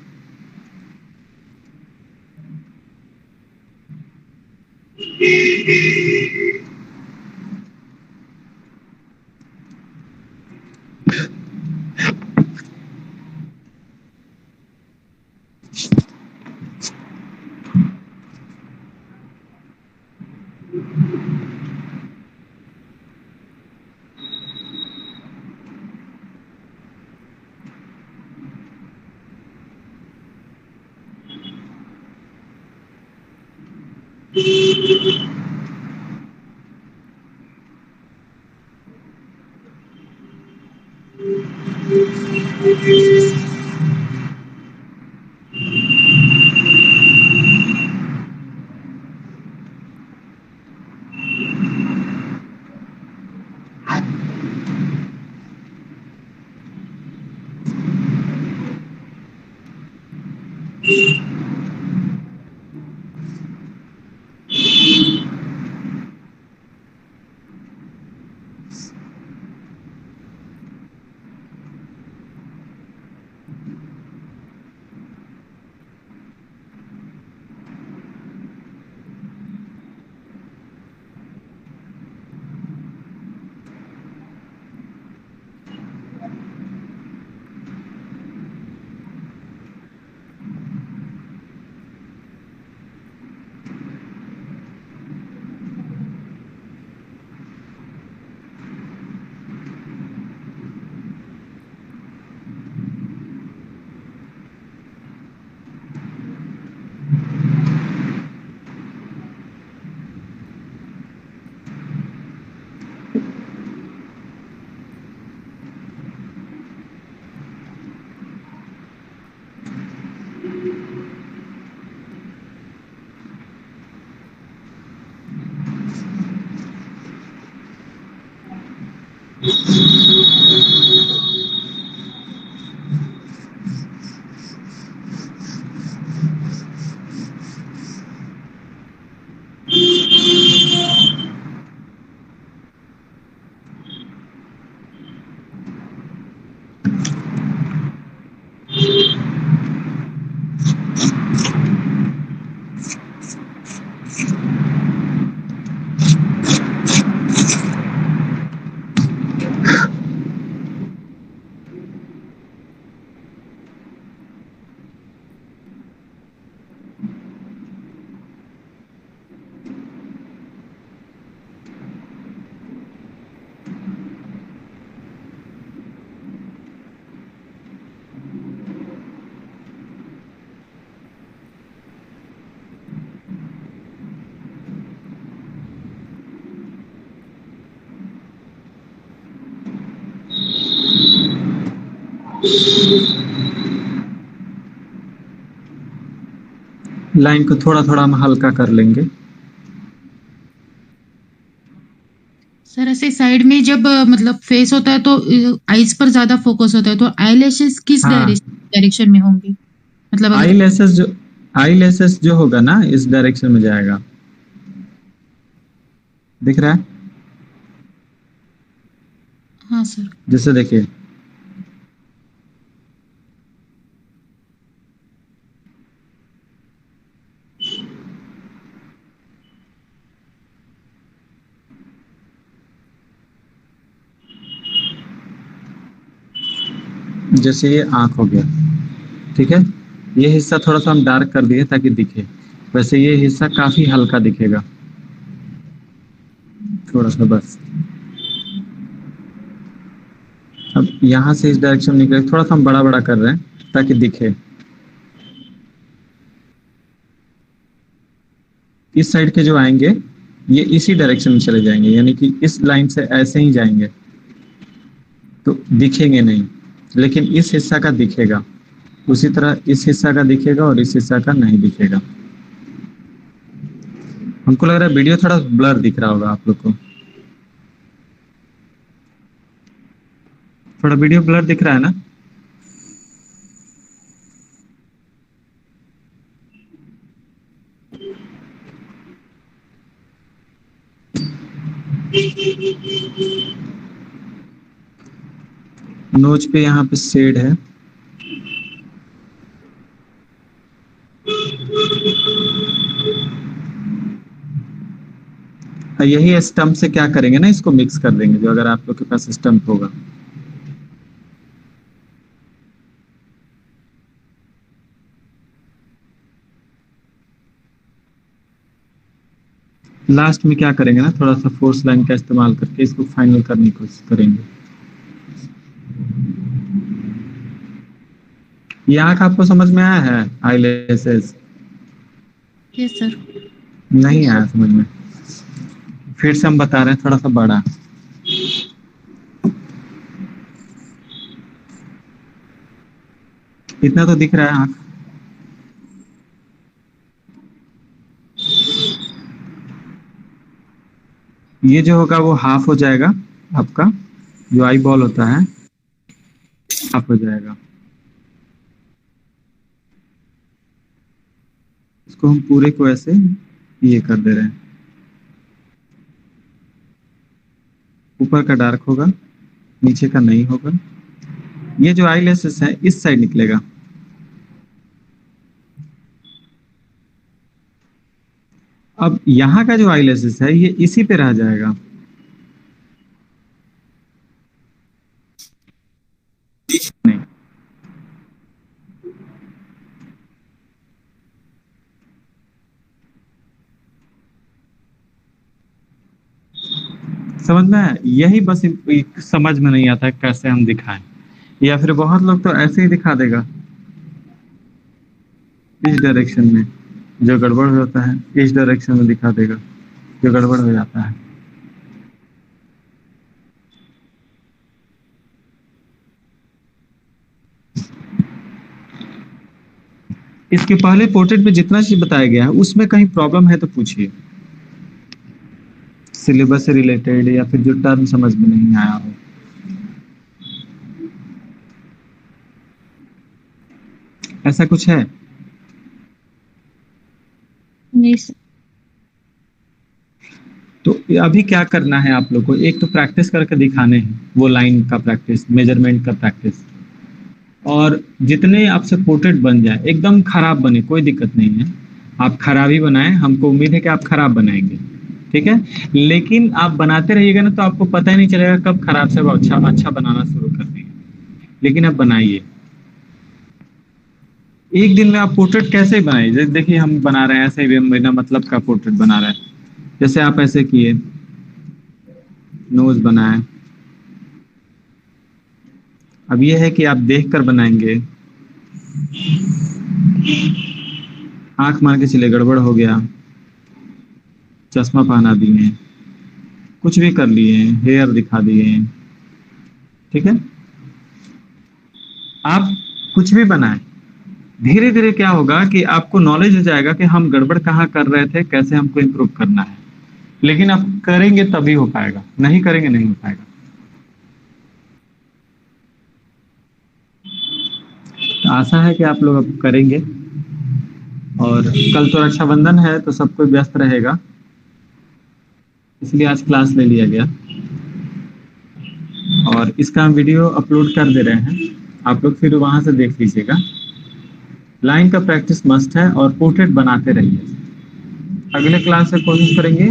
लाइन को थोड़ा थोड़ा हम हल्का कर लेंगे। सर ऐसे साइड में जब मतलब फेस होता है तो आईज पर ज्यादा फोकस होता है, तो आईलैशेस किस हाँ। डायरेक्शन में होंगे? मतलब अगर आई लेसेस जो होगा ना इस डायरेक्शन में जाएगा, दिख रहा है? हाँ सर। जैसे देखिए, जैसे ये आंख हो गया, ठीक है, ये हिस्सा थोड़ा सा हम डार्क कर दिए ताकि दिखे, वैसे ये हिस्सा काफी हल्का दिखेगा, थोड़ा सा बस। अब यहाँ से इस डायरेक्शन में निकले, थोड़ा सा हम बड़ा बड़ा कर रहे हैं ताकि दिखे। इस साइड के जो आएंगे ये इसी डायरेक्शन में चले जाएंगे, यानी कि इस लाइन से ऐसे ही जाएंगे तो दिखेंगे नहीं, लेकिन इस हिस्सा का दिखेगा, उसी तरह इस हिस्सा का दिखेगा और इस हिस्सा का नहीं दिखेगा। हमको लग रहा है वीडियो थोड़ा ब्लर दिख रहा होगा आप लोग को, थोड़ा वीडियो ब्लर दिख रहा है ना? नोज पे यहाँ पे शेड है, यही स्टम्प से क्या करेंगे ना, इसको मिक्स कर देंगे, जो अगर आप लोग के पास स्टम्प होगा। लास्ट में क्या करेंगे ना, थोड़ा सा फोर्स लाइन का इस्तेमाल करके इसको फाइनल करने की कोशिश करेंगे। ये आंख आपको समझ में आया है? Eyelashes yes sir. नहीं आया समझ में? फिर से हम बता रहे हैं, थोड़ा सा बड़ा। इतना तो दिख रहा है आंख। ये जो होगा वो हाफ हो जाएगा, आपका जो आई बॉल होता है हाफ हो जाएगा। इसको हम पूरे को ऐसे ये कर दे रहे हैं, ऊपर का डार्क होगा, नीचे का नहीं होगा। ये जो आई लेसेस है इस साइड निकलेगा, अब यहाँ का जो आई लेसेस है ये इसी पे रह जाएगा। नहीं, समझ में आया? यही बस समझ में नहीं आता है कैसे हम दिखाएं, या फिर बहुत लोग तो ऐसे ही दिखा देगा इस डायरेक्शन में, जो गड़बड़ हो जाता है इस डायरेक्शन में दिखा देगा, जो गड़बड़ हो जाता है। इसके पहले पोर्ट्रेट में जितना चीज बताया गया है उसमें कहीं प्रॉब्लम है तो पूछिए, सिलेबस से रिलेटेड या फिर जो टर्म समझ में नहीं आया हो। ऐसा कुछ है? नहीं सर। तो अभी क्या करना है आप लोग को, एक तो प्रैक्टिस करके दिखाने हैं, वो लाइन का प्रैक्टिस, मेजरमेंट का प्रैक्टिस, और जितने आपसे पोर्ट्रेट बन जाए, एकदम खराब बने कोई दिक्कत नहीं है, आप खराब ही बनाएं, हमको उम्मीद है कि आप खराब बनाएंगे, ठीक है। लेकिन आप बनाते रहिएगा ना तो आपको पता ही नहीं चलेगा कब खराब से अच्छा बनाना शुरू कर देंगे। लेकिन आप बनाइए, एक दिन में आप पोर्ट्रेट कैसे बनाइए, जैसे देखिए हम बना रहे हैं ऐसे ही, बिना मतलब का पोर्ट्रेट बना रहे हैं। जैसे आप ऐसे किए, नोज बनाए, अब ये है कि आप देखकर बनाएंगे, आंख मान के चले गड़बड़ हो गया, चश्मा पहना दिए, कुछ भी कर लिए, हेयर दिखा दिए, ठीक है। आप कुछ भी बनाएं, धीरे धीरे क्या होगा कि आपको नॉलेज हो जाएगा कि हम गड़बड़ कहाँ कर रहे थे, कैसे हमको इम्प्रूव करना है। लेकिन आप करेंगे तभी हो पाएगा, नहीं करेंगे नहीं हो पाएगा। तो आशा है कि आप लोग अब करेंगे, और कल तो रक्षाबंधन है तो सब कोई व्यस्त रहेगा, इसलिए आज क्लास ले लिया गया, और इसका हम वीडियो अपलोड कर दे रहे हैं, आप लोग फिर वहां से देख लीजिएगा। लाइन का प्रैक्टिस मस्ट है, और पोर्ट्रेट बनाते रहिए। अगले क्लास से कोशिश करेंगे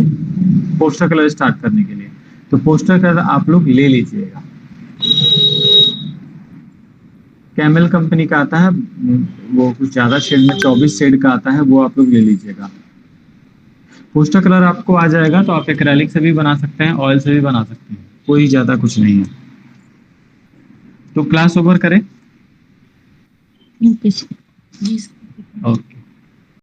पोस्टर कलर स्टार्ट करने के लिए, तो पोस्टर कलर आप लोग ले लीजिएगा। कैमल कंपनी का आता है, वो कुछ ज्यादा शेड में 24 शेड का आता है, वो आप लोग ले लीजिएगा। पोस्टर कलर आपको आ जाएगा तो आप एक्रेलिक से भी बना सकते हैं, ऑयल से भी बना सकते हैं, कोई ज्यादा कुछ नहीं है। तो क्लास ओवर करें। Okay sir. जी सर। ओके।